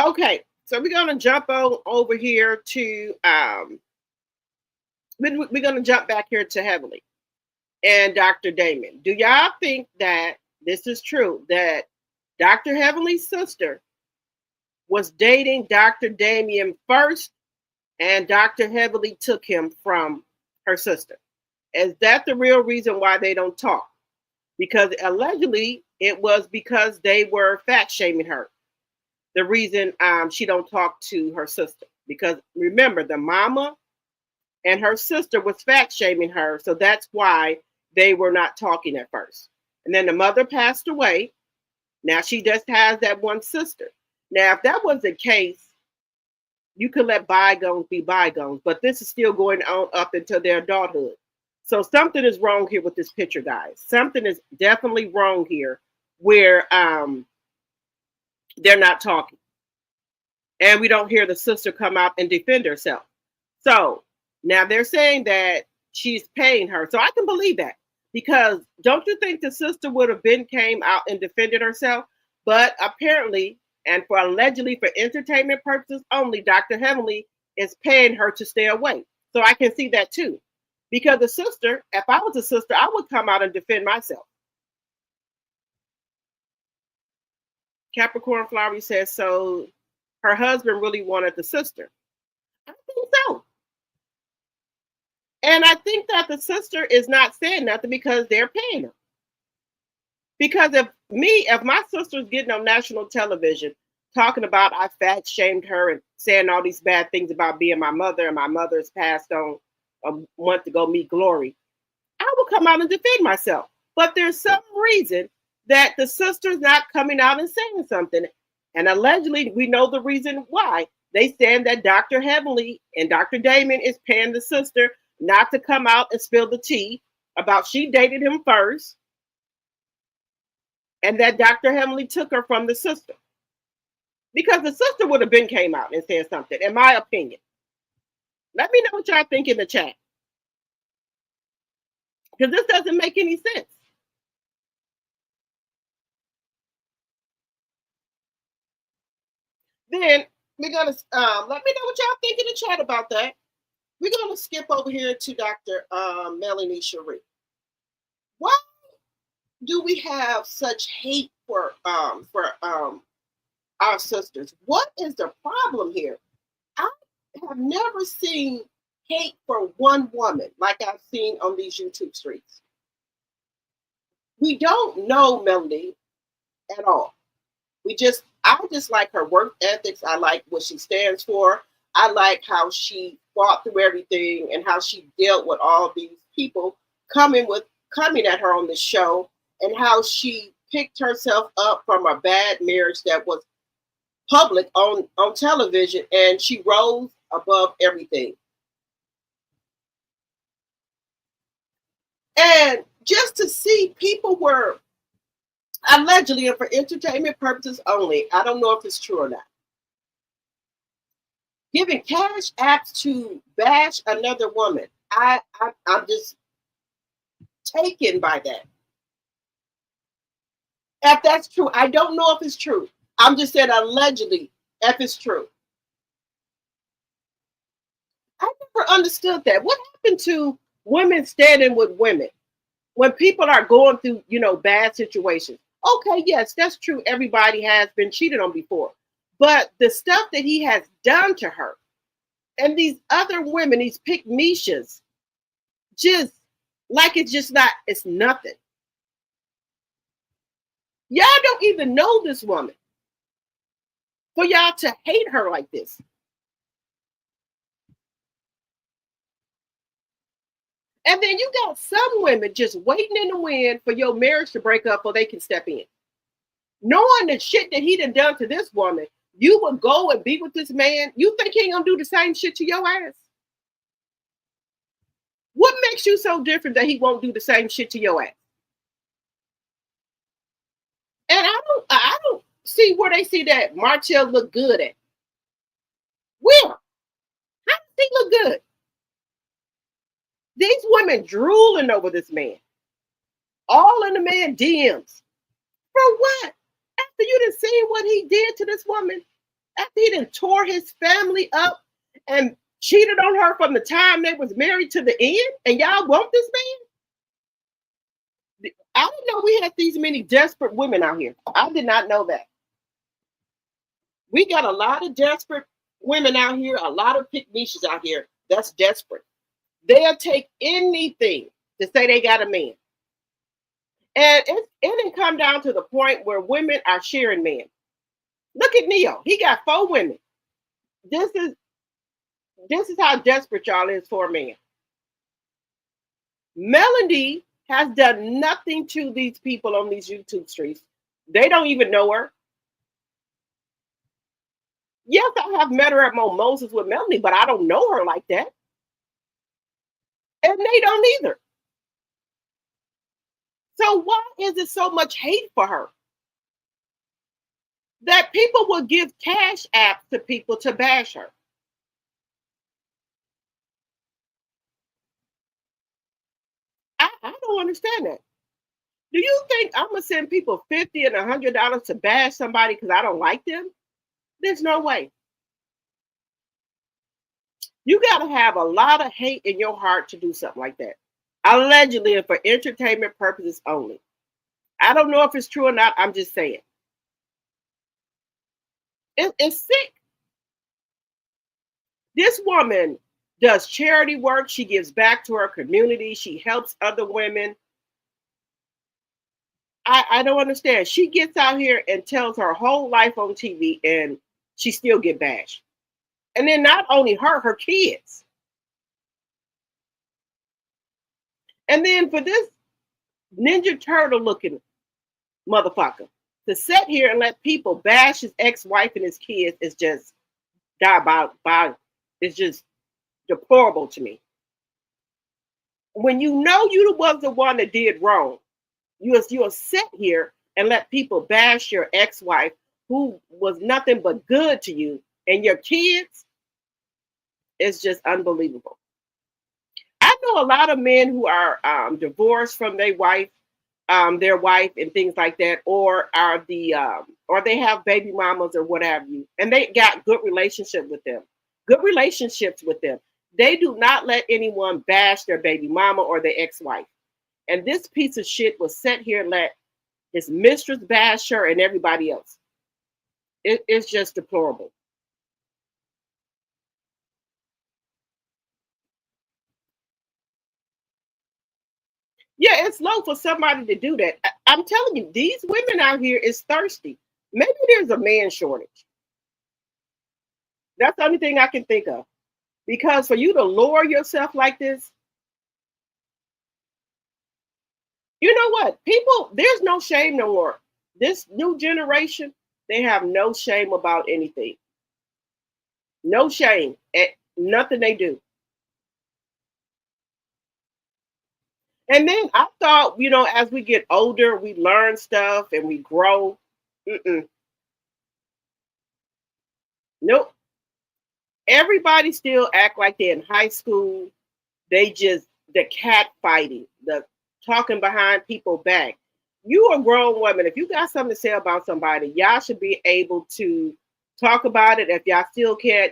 Okay, so we're going to jump over here to, we're going to jump back here to Heavenly and Dr. Damon. Do y'all think that this is true, that Dr. Heavenly's sister was dating Dr. Damien first and Dr. Heavenly took him from her sister? Is that the real reason why they don't talk? Because allegedly it was because they were fat shaming her. The reason she don't talk to her sister, because remember, the mama and her sister was fat shaming her, so that's why they were not talking at first. And then the mother passed away. Now she just has that one sister. Now, if that was the case, you could let bygones be bygones, but this is still going on up until their adulthood. So something is wrong here with this picture, guys. Something is definitely wrong here where they're not talking. And we don't hear the sister come out and defend herself. So now they're saying that she's paying her. So I can believe that, because don't you think the sister would have came out and defended herself? But apparently, and for allegedly for entertainment purposes only, Dr. Heavenly is paying her to stay away. So I can see that too. Because the sister, if I was a sister, I would come out and defend myself. Capricorn Flowery says, so her husband really wanted the sister. I think so. And I think that the sister is not saying nothing because they're paying her. Because if my sister's getting on national television talking about I fat shamed her and saying all these bad things about being my mother, and my mother's passed on, went to go meet glory, I will come out and defend myself. But there's some reason that the sister's not coming out and saying something. And allegedly, we know the reason why. They said that Dr. Heavenly and Dr. Damon is paying the sister not to come out and spill the tea about she dated him first, and that Dr. Heavenly took her from the sister. Because the sister would have came out and said something, in my opinion. Let me know what y'all think in the chat. Because this doesn't make any sense. Then we're going to, let me know what y'all think in the chat about that. We're going to skip over here to Dr. Melanie Cherie. Why do we have such hate for our sisters? What is the problem here? never seen hate for one woman like I've seen on these YouTube streets. We don't know Melody at all. I just like her work ethics. I like what she stands for. I like how she fought through everything and how she dealt with all these people coming at her on the show, and how she picked herself up from a bad marriage that was public on television, and she rose above everything. And just to see people were allegedly, and for entertainment purposes only, I don't know if it's true or not, giving cash apps to bash another woman. I'm just taken by that. If that's true, I don't know if it's true. I'm just saying allegedly, if it's true. I never understood that. What happened to women standing with women when people are going through, bad situations? Okay, yes, that's true. Everybody has been cheated on before. But the stuff that he has done to her and these other women, these pick niches, just like it's nothing. Y'all don't even know this woman for y'all to hate her like this. And then you got some women just waiting in the wind for your marriage to break up so they can step in. Knowing the shit that he done to this woman, you would go and be with this man. You think he ain't gonna do the same shit to your ass? What makes you so different that he won't do the same shit to your ass? And I don't see where they see that Martell look good at. Where? How does he look good? These women drooling over this man. All in the man DMs. For what? After you done seen what he did to this woman, after he done tore his family up and cheated on her from the time they was married to the end, and y'all want this man? I didn't know we had these many desperate women out here. I did not know that. We got a lot of desperate women out here, a lot of pick niches out here that's desperate. They'll take anything to say they got a man. And it didn't come down to the point where women are sharing men. Look at Neo. He got 4 women. This is how desperate y'all is for a man. Melody has done nothing to these people on these YouTube streets. They don't even know her. Yes, I have met her at Mimosas with Melody, but I don't know her like that. And they don't either. So why is it so much hate for her? That people will give cash apps to people to bash her. I don't understand that. Do you think I'm gonna send people $50 and $100 to bash somebody because I don't like them? There's no way. You got to have a lot of hate in your heart to do something like that. Allegedly, and for entertainment purposes only. I don't know if it's true or not. I'm just saying. It's sick. This woman does charity work. She gives back to her community. She helps other women. I don't understand. She gets out here and tells her whole life on TV, and she still get bashed. And then not only her kids. And then for this Ninja Turtle looking motherfucker to sit here and let people bash his ex-wife and his kids is just diabolical. It's just deplorable to me. When you know you was the one that did wrong, you'll sit here and let people bash your ex-wife who was nothing but good to you and your kids. It's just unbelievable. I know a lot of men who are divorced from their wife and things like that, or are or they have baby mamas or whatever you, and they got good relationships with them. They do not let anyone bash their baby mama or their ex-wife. And this piece of shit was set here and let his mistress bash her and everybody else. It's just deplorable. Yeah, it's low for somebody to do that. I'm telling you, these women out here is thirsty. Maybe there's a man shortage. That's the only thing I can think of. Because for you to lower yourself like this, you know what? People, there's no shame no more. This new generation, they have no shame about anything. No shame at nothing they do. And then I thought, as we get older, we learn stuff and we grow. Mm-mm. Nope. Everybody still act like they're in high school. They just the cat fighting, the talking behind people's back. You a grown woman. If you got something to say about somebody, y'all should be able to talk about it. If y'all still can't,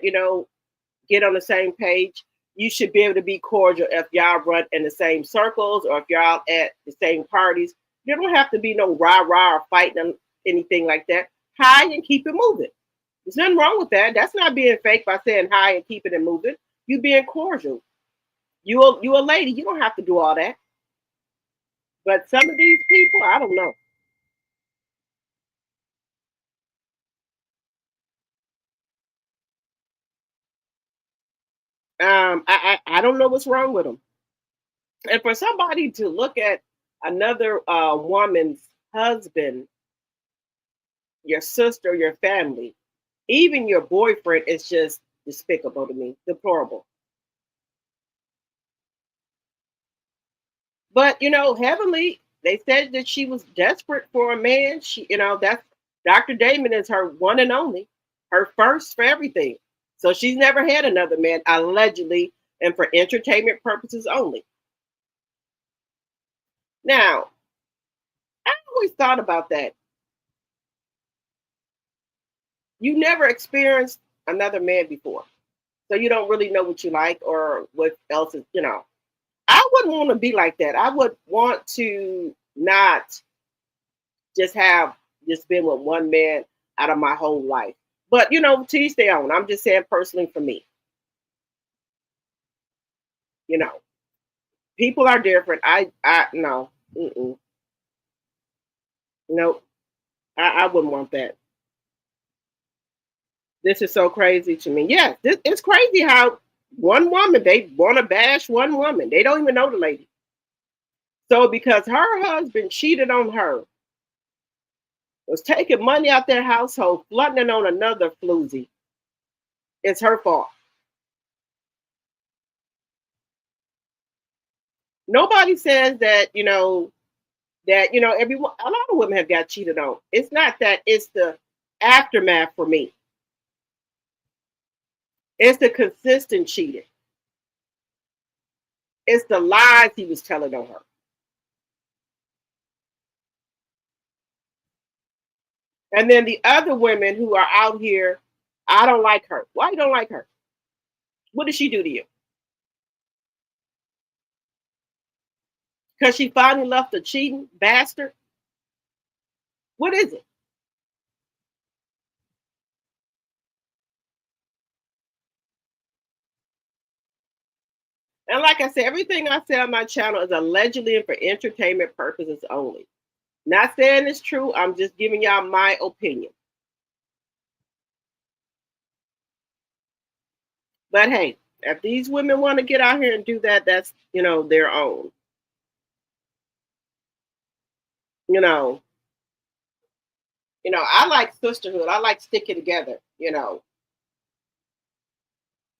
get on the same page, you should be able to be cordial if y'all run in the same circles or if y'all at the same parties. You don't have to be no rah-rah or fighting or anything like that. Hi and keep it moving. There's nothing wrong with that. That's not being fake by saying hi and keeping it moving. You being cordial. You a lady. You don't have to do all that. But some of these people, I don't know. I don't know what's wrong with them. And for somebody to look at another woman's husband, your sister, your family, even your boyfriend is just despicable to me, deplorable. But Heavenly, they said that she was desperate for a man. That's Dr. Damon is her one and only, her first for everything. So she's never had another man, allegedly, and for entertainment purposes only. Now, I always thought about that. You never experienced another man before. So you don't really know what you like or what else is. I wouldn't want to be like that. I would want to not just been with one man out of my whole life. But to each their own. I'm just saying personally for me. You know, people are different. I no, mm-mm, nope. I wouldn't want that. This is so crazy to me. Yes, it's crazy how one woman they want to bash one woman. They don't even know the lady. So because her husband cheated on her, was taking money out their household, flooding it on another floozy, it's her fault. Nobody says that everyone a lot of women have got cheated on. It's not that, it's the aftermath for me. It's the consistent cheating. It's the lies he was telling on her. And then the other women who are out here, I don't like her. Why you don't like her? What did she do to you? Because she finally left the cheating bastard? What is it? And like I said, everything I say on my channel is allegedly and for entertainment purposes only. Not saying it's true. I'm just giving y'all my opinion. But hey, if these women want to get out here and do that, that's their own. You know, I like sisterhood. I like sticking together.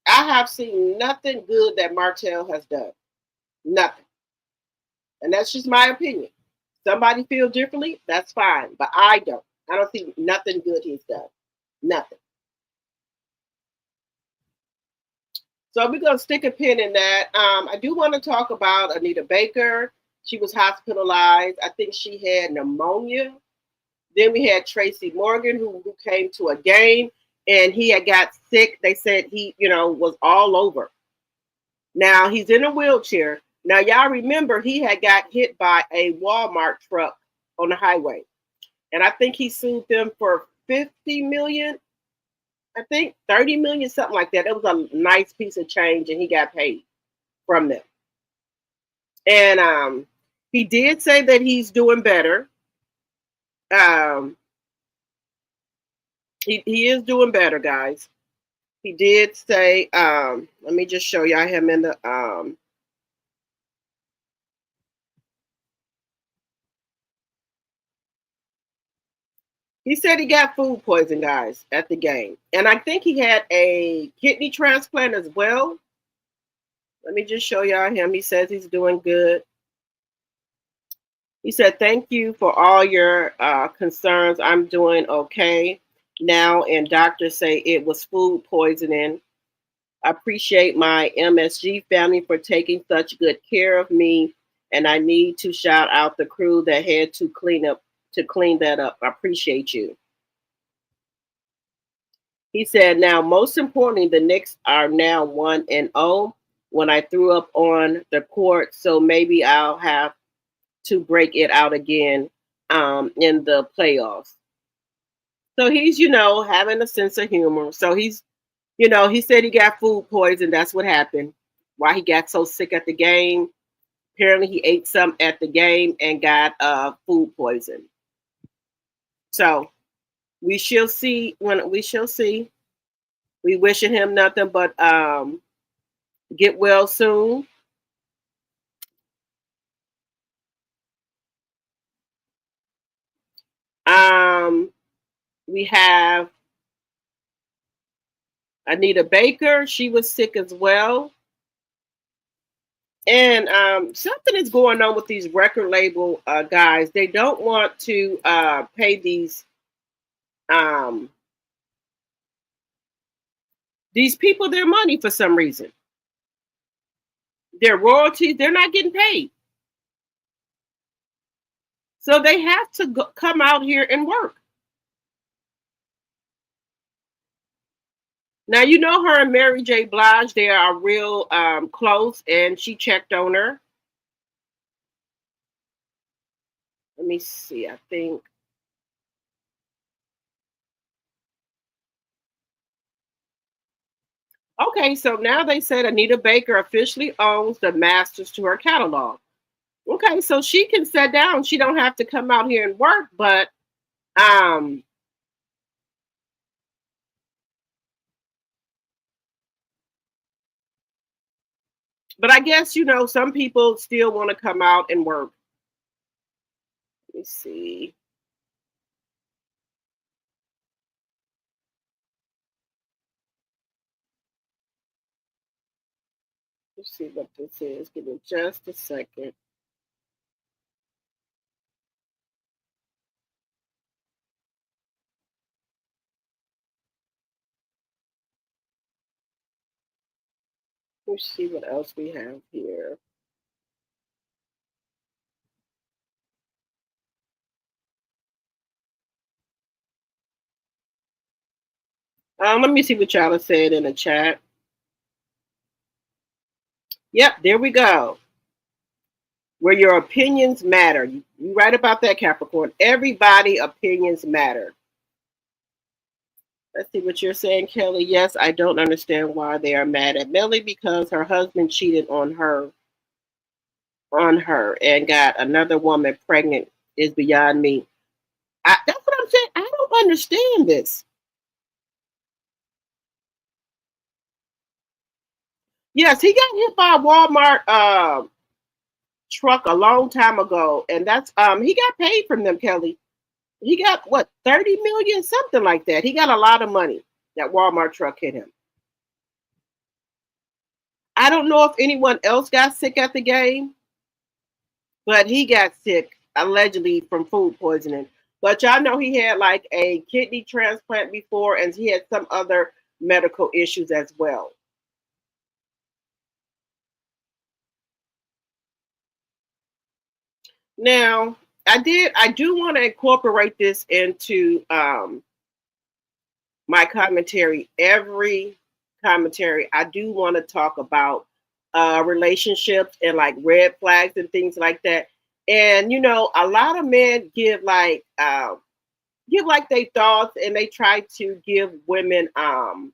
I have seen nothing good that Martell has done. Nothing. And that's just my opinion. Somebody feel differently, that's fine. But I don't. I don't see nothing good he's done. Nothing. So we're gonna stick a pin in that. I do want to talk about Anita Baker. She was hospitalized. I think she had pneumonia. Then we had Tracy Morgan, who came to a game and he had got sick. They said he, was all over. Now he's in a wheelchair. Now y'all remember he had got hit by a Walmart truck on the highway. And I think he sued them for 50 million. I think 30 million, something like that. It was a nice piece of change and he got paid from them. And He did say that he's doing better. Um, he is doing better, guys. He did say, let me just show y'all him in the he said he got food poison, guys, at the game. And I think he had a kidney transplant as well. Let me just show y'all him. He says he's doing good. He said, thank you for all your concerns. I'm doing okay now. And doctors say it was food poisoning. I appreciate my MSG family for taking such good care of me. And I need to shout out the crew that had to clean that up. I appreciate you. He said, now, most importantly, the Knicks are now 1-0 when I threw up on the court. So maybe I'll have to break it out again in the playoffs. So he's, having a sense of humor. So he's, he said he got food poison. That's what happened. Why he got so sick at the game. Apparently he ate some at the game and got food poison. So we shall see we shall see. We wishing him nothing but get well soon. We have Anita Baker. She was sick as well. And something is going on with these record label guys. They don't want to pay these people their money for some reason. Their royalties, they're not getting paid. So they have to come out here and work. Now, her and Mary J. Blige, they are real close, and she checked on her. Let me see, I think. Okay, so now they said Anita Baker officially owns the masters to her catalog. Okay, so she can sit down. She don't have to come out here and work, but I guess some people still want to come out and work. Let me see. Let's see what this is. Give me just a second. Let's see what else we have here. Let me see what y'all have said in the chat. Yep, there we go. Where your opinions matter. You right about that, Capricorn. Everybody opinions matter. Let's see what you're saying, Kelly. Yes, I don't understand why they are mad at Millie because her husband cheated on her and got another woman pregnant is beyond me. That's what I'm saying. I don't understand this. Yes, he got hit by a Walmart truck a long time ago, and that's he got paid from them, Kelly. He got what 30 million, something like that. He got a lot of money. That Walmart truck hit him. I don't know if anyone else got sick at the game, but he got sick allegedly from food poisoning. But y'all know he had like a kidney transplant before, and he had some other medical issues as well. Now, I do want to incorporate this into my commentary. Every commentary, I do want to talk about relationships and like red flags and things like that. And a lot of men give like their thoughts, and they try to give women um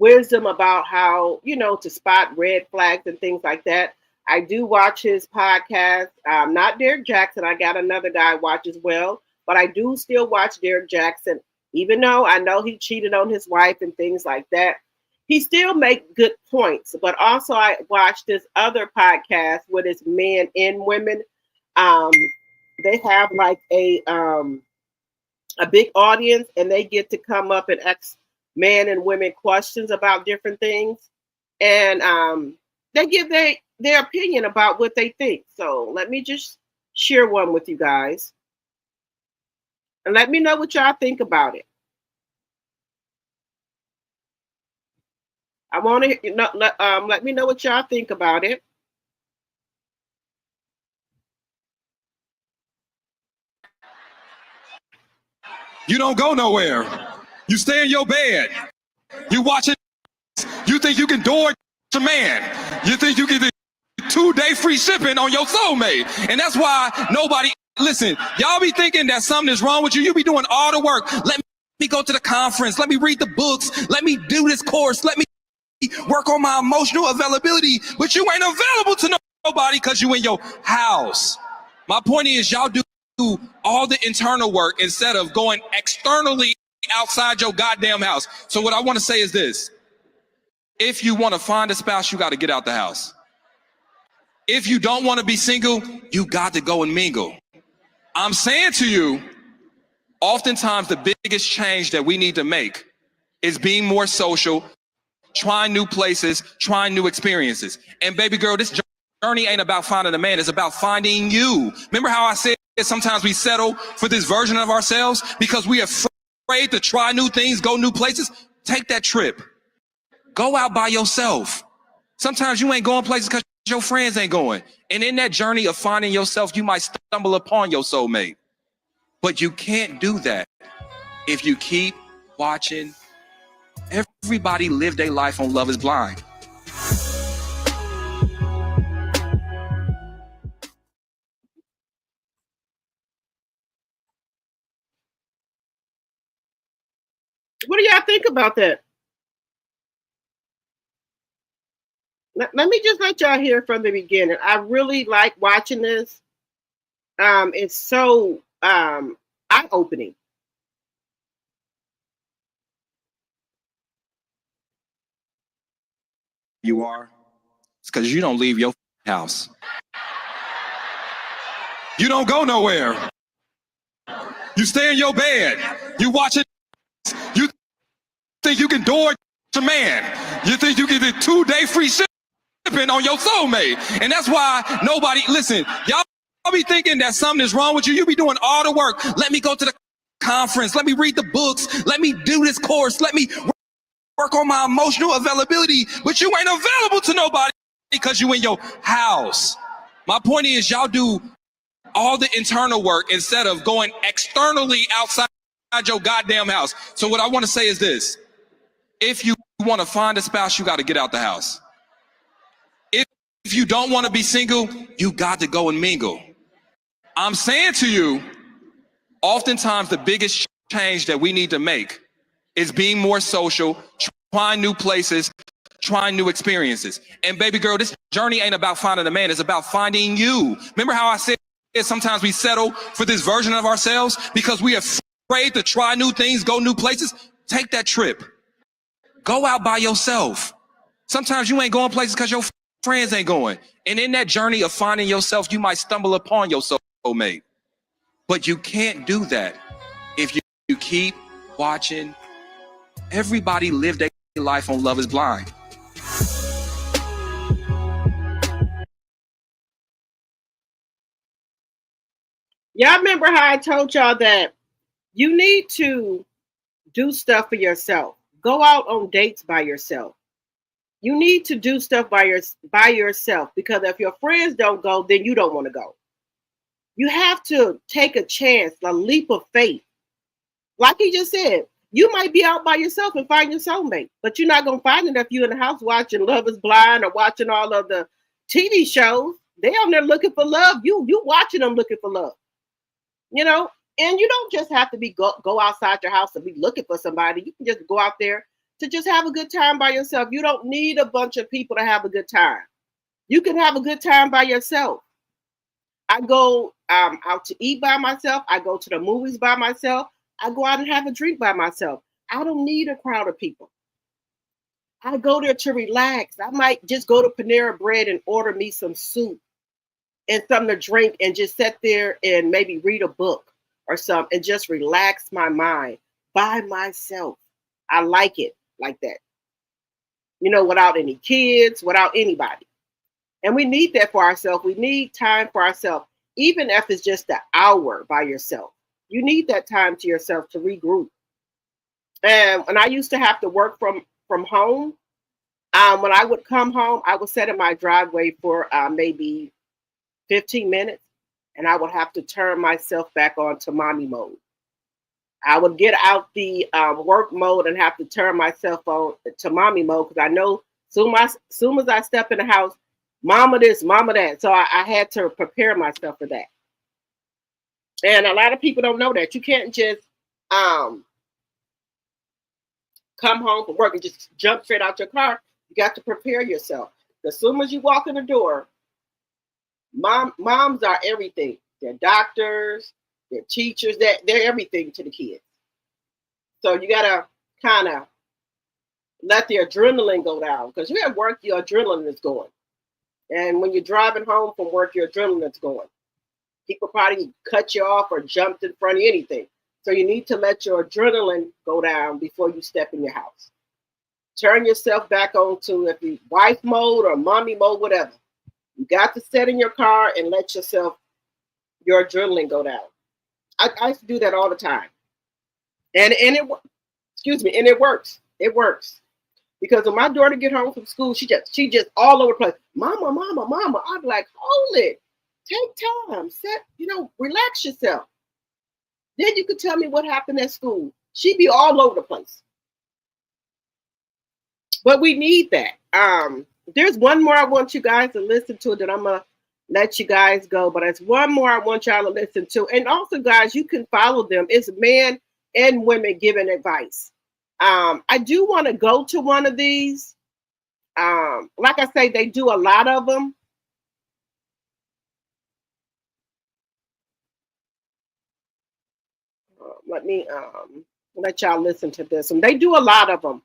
wisdom about how, to spot red flags and things like that. I do watch his podcast. Not Derek Jackson. I got another guy I watch as well, but I do still watch Derek Jackson, even though I know he cheated on his wife and things like that. He still make good points. But also I watched this other podcast with his men and women. They have like a big audience, and they get to come up and ask men and women questions about different things, and they give their opinion about what they think. So let me just share one with you guys, and let me know what y'all think about it. I want to let me know what y'all think about it. You don't go nowhere. You stay in your bed. You watch it. You think you can door a man. You think you can get 2-day free shipping on your soulmate. And that's why nobody, listen, y'all be thinking that something is wrong with you. You be doing all the work. Let me go to the conference. Let me read the books. Let me do this course. Let me work on my emotional availability. But you ain't available to nobody because you in your house. My point is, y'all do all the internal work instead of going externally outside your goddamn house. So what I want to say is this. If you want to find a spouse, you got to get out the house. If you don't want to be single, you got to go and mingle. I'm saying to you, oftentimes the biggest change that we need to make is being more social, trying new places, trying new experiences. And baby girl, this journey ain't about finding a man, it's about finding you. Remember how I said sometimes we settle for this version of ourselves because we are afraid to try new things, go new places? Take that trip. Go out by yourself. Sometimes you ain't going places because your friends ain't going. And in that journey of finding yourself, you might stumble upon your soulmate. But you can't do that if you keep watching everybody live their life on Love is Blind. What do y'all think about that? Let me just let y'all hear from the beginning. I really like watching this. It's so eye-opening. You are? It's because you don't leave your house. You don't go nowhere. You stay in your bed. You watch it. You think you can door a man. You think you can get 2-day free shipping on your soulmate. And that's why nobody, listen, y'all be thinking that something is wrong with you. You be doing all the work. Let me go to the conference. Let me read the books. Let me do this course. Let me work on my emotional availability. But you ain't available to nobody because you in your house. My point is, y'all do all the internal work instead of going externally outside your goddamn house. So what I want to say is this. If you want to find a spouse, you got to get out the house. If you don't want to be single, you got to go and mingle. I'm saying to you, oftentimes the biggest change that we need to make is being more social, trying new places, trying new experiences. And baby girl, this journey ain't about finding a man, it's about finding you. Remember how I said sometimes we settle for this version of ourselves because we are afraid to try new things, go new places? Take that trip. Go out by yourself. Sometimes you ain't going places because your friends ain't going. And in that journey of finding yourself, you might stumble upon your soulmate. But you can't do that if you keep watching everybody live their life on Love is Blind. Y'all remember how I told y'all that you need to do stuff for yourself. Go out on dates by yourself. You need to do stuff by yourself, because if your friends don't go, then you don't want to go. You have to take a chance, a leap of faith. Like he just said, you might be out by yourself and find your soulmate, but you're not going to find it if you're in the house watching Love is Blind or watching all of the TV shows. They're on there looking for love. You watching them looking for love. You know, and you don't just have to be go outside your house and be looking for somebody. You can just go out there, to just have a good time by yourself. You don't need a bunch of people to have a good time. You can have a good time by yourself. I go out to eat by myself. I go to the movies by myself. I go out and have a drink by myself. I don't need a crowd of people. I go there to relax. I might just go to Panera Bread and order me some soup and something to drink and just sit there and maybe read a book or something and just relax my mind by myself. I like it like that. You know, without any kids, without anybody. And we need that for ourselves. We need time for ourselves, even if it's just an hour by yourself. You need that time to yourself to regroup. And when I used to have to work from home, when I would come home, I would sit in my driveway for maybe 15 minutes, and I would have to turn myself back on to mommy mode. I would get out the work mode and have to turn myself on to mommy mode because I know soon as I step in the house, mama this, mama that. So I had to prepare myself for that. And a lot of people don't know that. You can't just come home from work and just jump straight out your car. You got to prepare yourself. As soon as you walk in the door, moms are everything. They're doctors, they're teachers, they're everything to the kids. So you gotta kind of let the adrenaline go down because you're at work, your adrenaline is going. And when you're driving home from work, your adrenaline is going. People probably cut you off or jumped in front of anything. So you need to let your adrenaline go down before you step in your house. Turn yourself back on to if you wife mode or mommy mode, whatever. You got to sit in your car and let your adrenaline go down. I used to do that all the time. And it works. It works. Because when my daughter get home from school, she just all over the place. Mama, mama, mama. I'm like, hold it. Take time. Relax yourself. Then you could tell me what happened at school. She'd be all over the place. But we need that. There's one more I want you guys to listen to that I'm going to let you guys go. But there's one more I want y'all to listen to. And also, guys, you can follow them. It's men and women giving advice. I do want to go to one of these. Like I say, they do a lot of them. Let me let y'all listen to this. And they do a lot of them.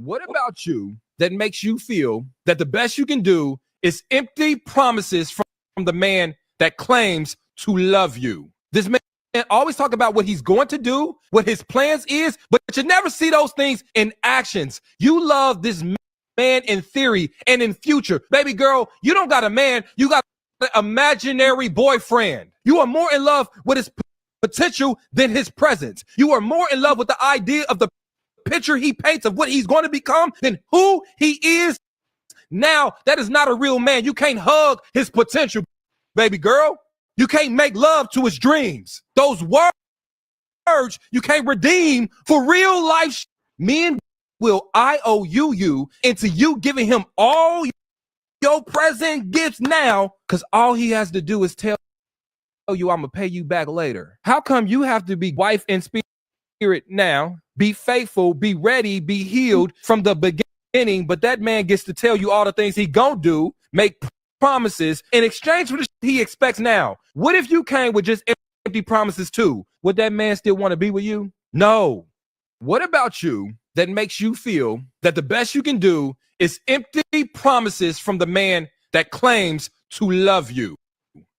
What about you that makes you feel that the best you can do is empty promises from the man that claims to love you? This man always talk about what he's going to do, what his plans is, but you never see those things in actions. You love this man in theory and in future. Baby girl, you don't got a man, you got an imaginary boyfriend. You are more in love with his potential than his presence. You are more in love with the idea of the picture he paints of what he's going to become than who he is now. That is not a real man. You can't hug his potential, baby girl. You can't make love to his dreams. Those words you can't redeem for real life. Men will IOU you into you giving him all your present gifts now, because all he has to do is tell you, I'm gonna pay you back later. How come you have to be wife in spirit now, be faithful, be ready, be healed from the beginning, but that man gets to tell you all the things he gonna do, make promises in exchange for the he expects now? What if you came with just empty promises too? Would that man still want to be with you? No. What about you that makes you feel that the best you can do is empty promises from the man that claims to love you?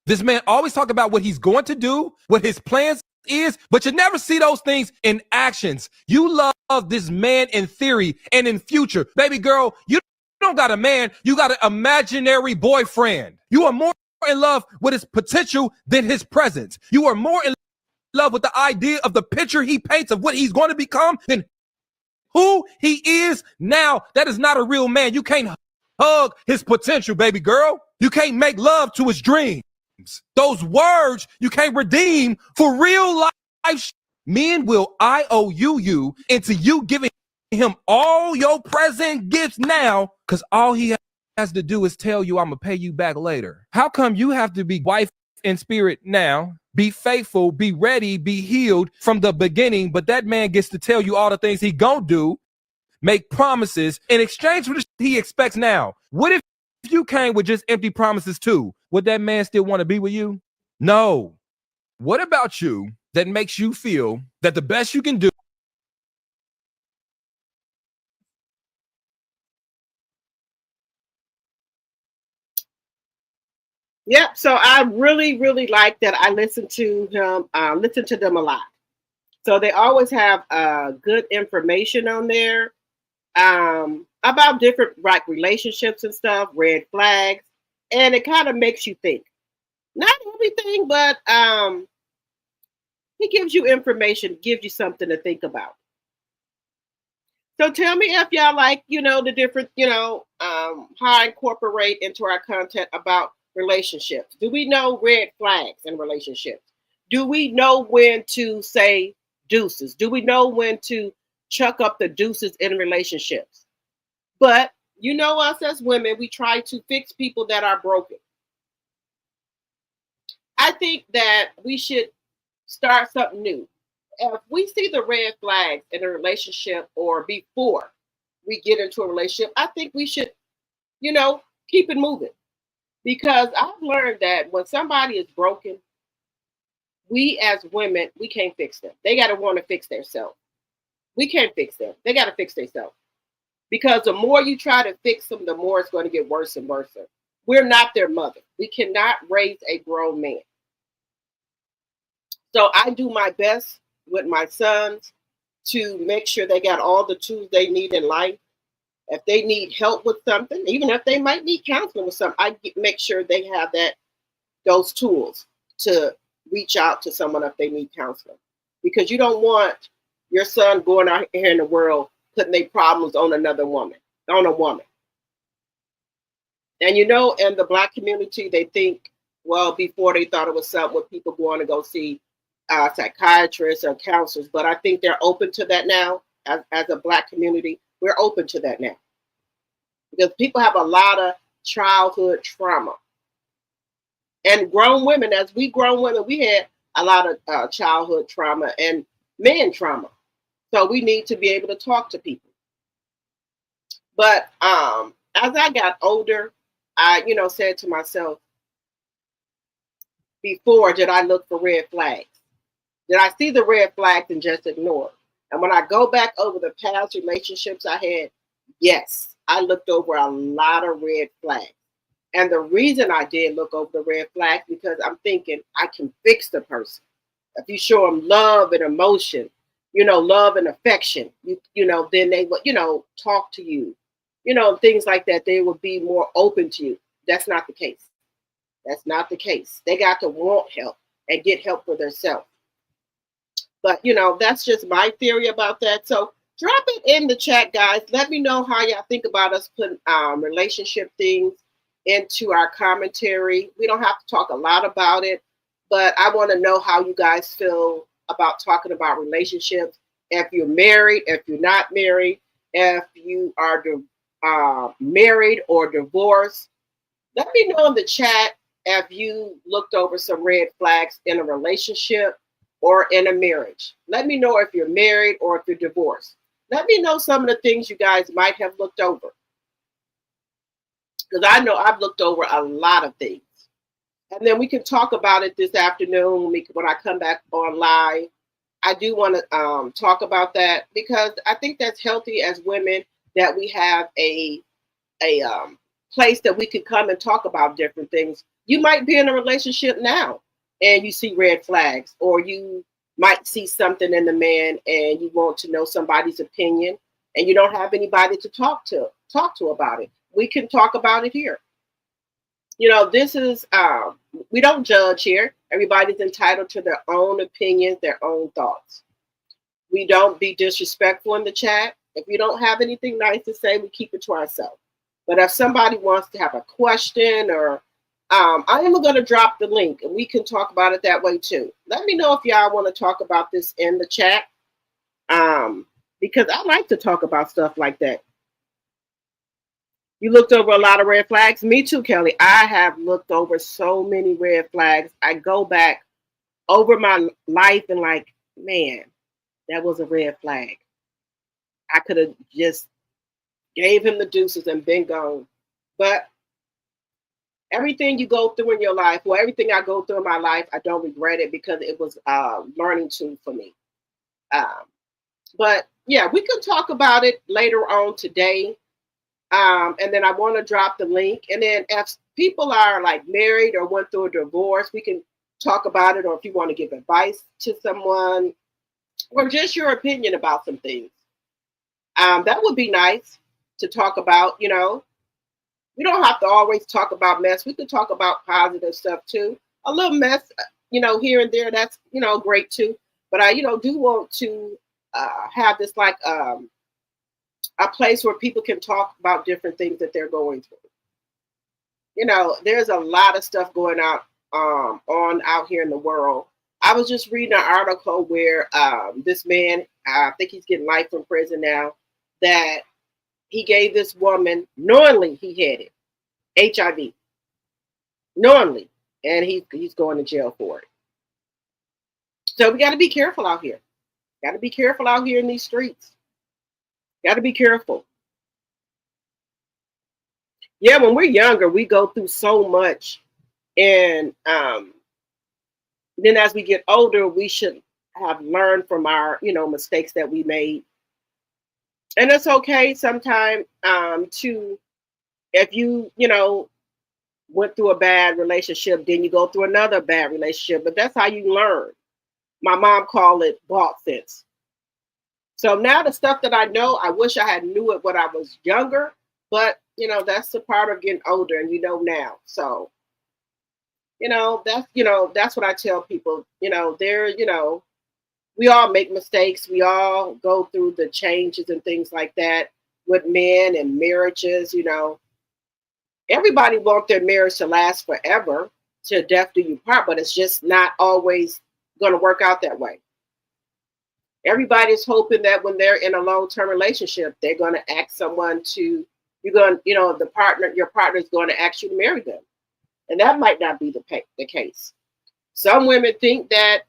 This man always talk about what he's going to do, what his plans is, but you never see those things in actions. You love this man in theory and in future. Baby girl, you don't got a man, you got an imaginary boyfriend. You are more in love with his potential than his presence. You are more in love with the idea of the picture he paints of what he's going to become than who he is now. That is not a real man. You can't hug his potential, baby girl. You can't make love to his dreams. Those words you can't redeem for real life. Men will IOU you into you giving him all your present gifts now, because all he has to do is tell you, I'm gonna pay you back later. How come you have to be wife in spirit now. Be faithful, be ready, be healed from the beginning. But that man gets to tell you all the things he gonna do, make promises in exchange for the he expects now. What if you came with just empty promises too? Would that man still want to be with you? No. What about you that makes you feel that the best you can do? Yep. So I really, really like that. I listen to him, listen to them a lot. So they always have good information on there about different like relationships and stuff, red flags, and it kind of makes you think. Not everything, but he gives you information, gives you something to think about. So tell me if y'all like, the different, how I incorporate into our content about relationships. Do we know red flags in relationships? Do we know when to say deuces? Do we know when to chuck up the deuces in relationships? But you know us as women, we try to fix people that are broken. I think that we should start something new. If we see the red flags in a relationship or before we get into a relationship, I think we should, keep it moving. Because I've learned that when somebody is broken, we as women, we can't fix them. They got to want to fix themselves. We can't fix them. They got to fix themselves. Because the more you try to fix them, the more it's going to get worse and worse. We're not their mother. We cannot raise a grown man. So I do my best with my sons to make sure they got all the tools they need in life. If they need help with something, even if they might need counseling with something, make sure they have those tools to reach out to someone if they need counseling. Because you don't want your son going out here in the world putting their problems on another woman, on a woman. And in the Black community, they think, well, before they thought it was something with people going to go see psychiatrists or counselors, but I think they're open to that now. As a Black community, we're open to that now because people have a lot of childhood trauma, and grown women, as we grown women, we had a lot of childhood trauma and men trauma. So we need to be able to talk to people. But as I got older, I said to myself, before, did I look for red flags? Did I see the red flags and just ignore it? And when I go back over the past relationships I had, yes, I looked over a lot of red flags. And the reason I did look over the red flags because I'm thinking I can fix the person. If you show them love and emotion, love and affection, then they will, talk to you, things like that. They will be more open to you. That's not the case. That's not the case. They got to want help and get help for themselves. But, that's just my theory about that. So drop it in the chat, guys. Let me know how y'all think about us putting relationship things into our commentary. We don't have to talk a lot about it, but I want to know how you guys feel about talking about relationships. If you're married, if you're not married, if you are married or divorced, let me know in the chat if you looked over some red flags in a relationship or in a marriage. Let me know if you're married or if you're divorced. Let me know some of the things you guys might have looked over. Because I know I've looked over a lot of things. And then we can talk about it this afternoon when I come back on live. I do want to talk about that because I think that's healthy as women that we have a place that we could come and talk about different things. You might be in a relationship now and you see red flags, or you might see something in the man and you want to know somebody's opinion and you don't have anybody to talk to about it. We can talk about it here. This is, we don't judge here. Everybody's entitled to their own opinions, their own thoughts. We don't be disrespectful in the chat. If you don't have anything nice to say, we keep it to ourselves. But if somebody wants to have a question or I am going to drop the link and we can talk about it that way too. Let me know if y'all want to talk about this in the chat because I like to talk about stuff like that. You looked over a lot of red flags. Me too, Kelly. I have looked over so many red flags. I go back over my life and like, man, that was a red flag. I could have just gave him the deuces and been gone. But everything you go through in your life, well, everything I go through in my life, I don't regret it because it was a learning tool for me. Um, but yeah, we could talk about it later on today. And then I want to drop the link. And then if people are like married or went through a divorce, we can talk about it. Or if you want to give advice to someone or just your opinion about some things, that would be nice to talk about. You know, we don't have to always talk about mess. We could talk about positive stuff too. A little mess, you know, here and there. That's, you know, great too. But I, you know, do want to have this like a place where people can talk about different things that they're going through. You know, there's a lot of stuff going on out here in the world. I was just reading an article where this man, I think he's getting life in prison now, that he gave this woman, knowingly he had it, HIV, knowingly, and he's going to jail for it. So we got to be careful out here. Got to be careful out here in these streets. Got to be careful. Yeah, when we're younger, we go through so much, and then as we get older, we should have learned from our, you know, mistakes that we made. And it's okay sometimes to, if you know, went through a bad relationship, then you go through another bad relationship. But that's how you learn. My mom called it bought sense. So now the stuff that I know, I wish I had knew it when I was younger. But, you know, that's the part of getting older, and you know now. So, you know, that's what I tell people. You know, you know, we all make mistakes. We all go through the changes and things like that with men and marriages. You know, everybody wants their marriage to last forever, to death do you part, but it's just not always going to work out that way. Everybody's hoping that when they're in a long-term relationship, they're going to ask someone to, you're going, you know, your partner is going to ask you to marry them. And that might not be the case. Some women think that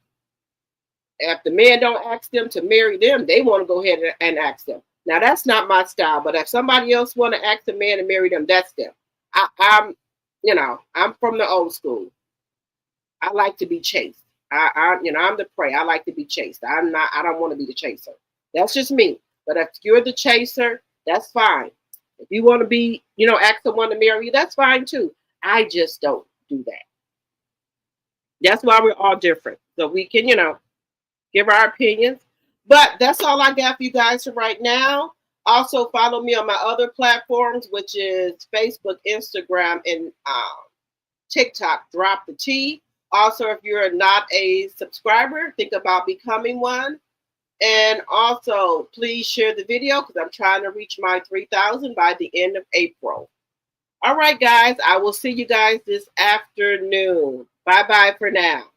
if the man don't ask them to marry them, they want to go ahead and ask them. Now, that's not my style, but if somebody else want to ask a man to marry them, that's them. I'm, you know, I'm from the old school. I like to be chased. You know, I'm the prey. I like to be chased. I don't want to be the chaser. That's just me. But if you're the chaser, that's fine. If you want to be, you know, ask someone to marry you, that's fine too. I just don't do that. That's why we're all different. So we can, you know, give our opinions. But that's all I got for you guys for right now. Also, follow me on my other platforms, which is Facebook, Instagram, and TikTok. Drop the T. Also, if you're not a subscriber, think about becoming one. And also, please share the video because I'm trying to reach my 3,000 by the end of April. All right, guys. I will see you guys this afternoon. Bye-bye for now.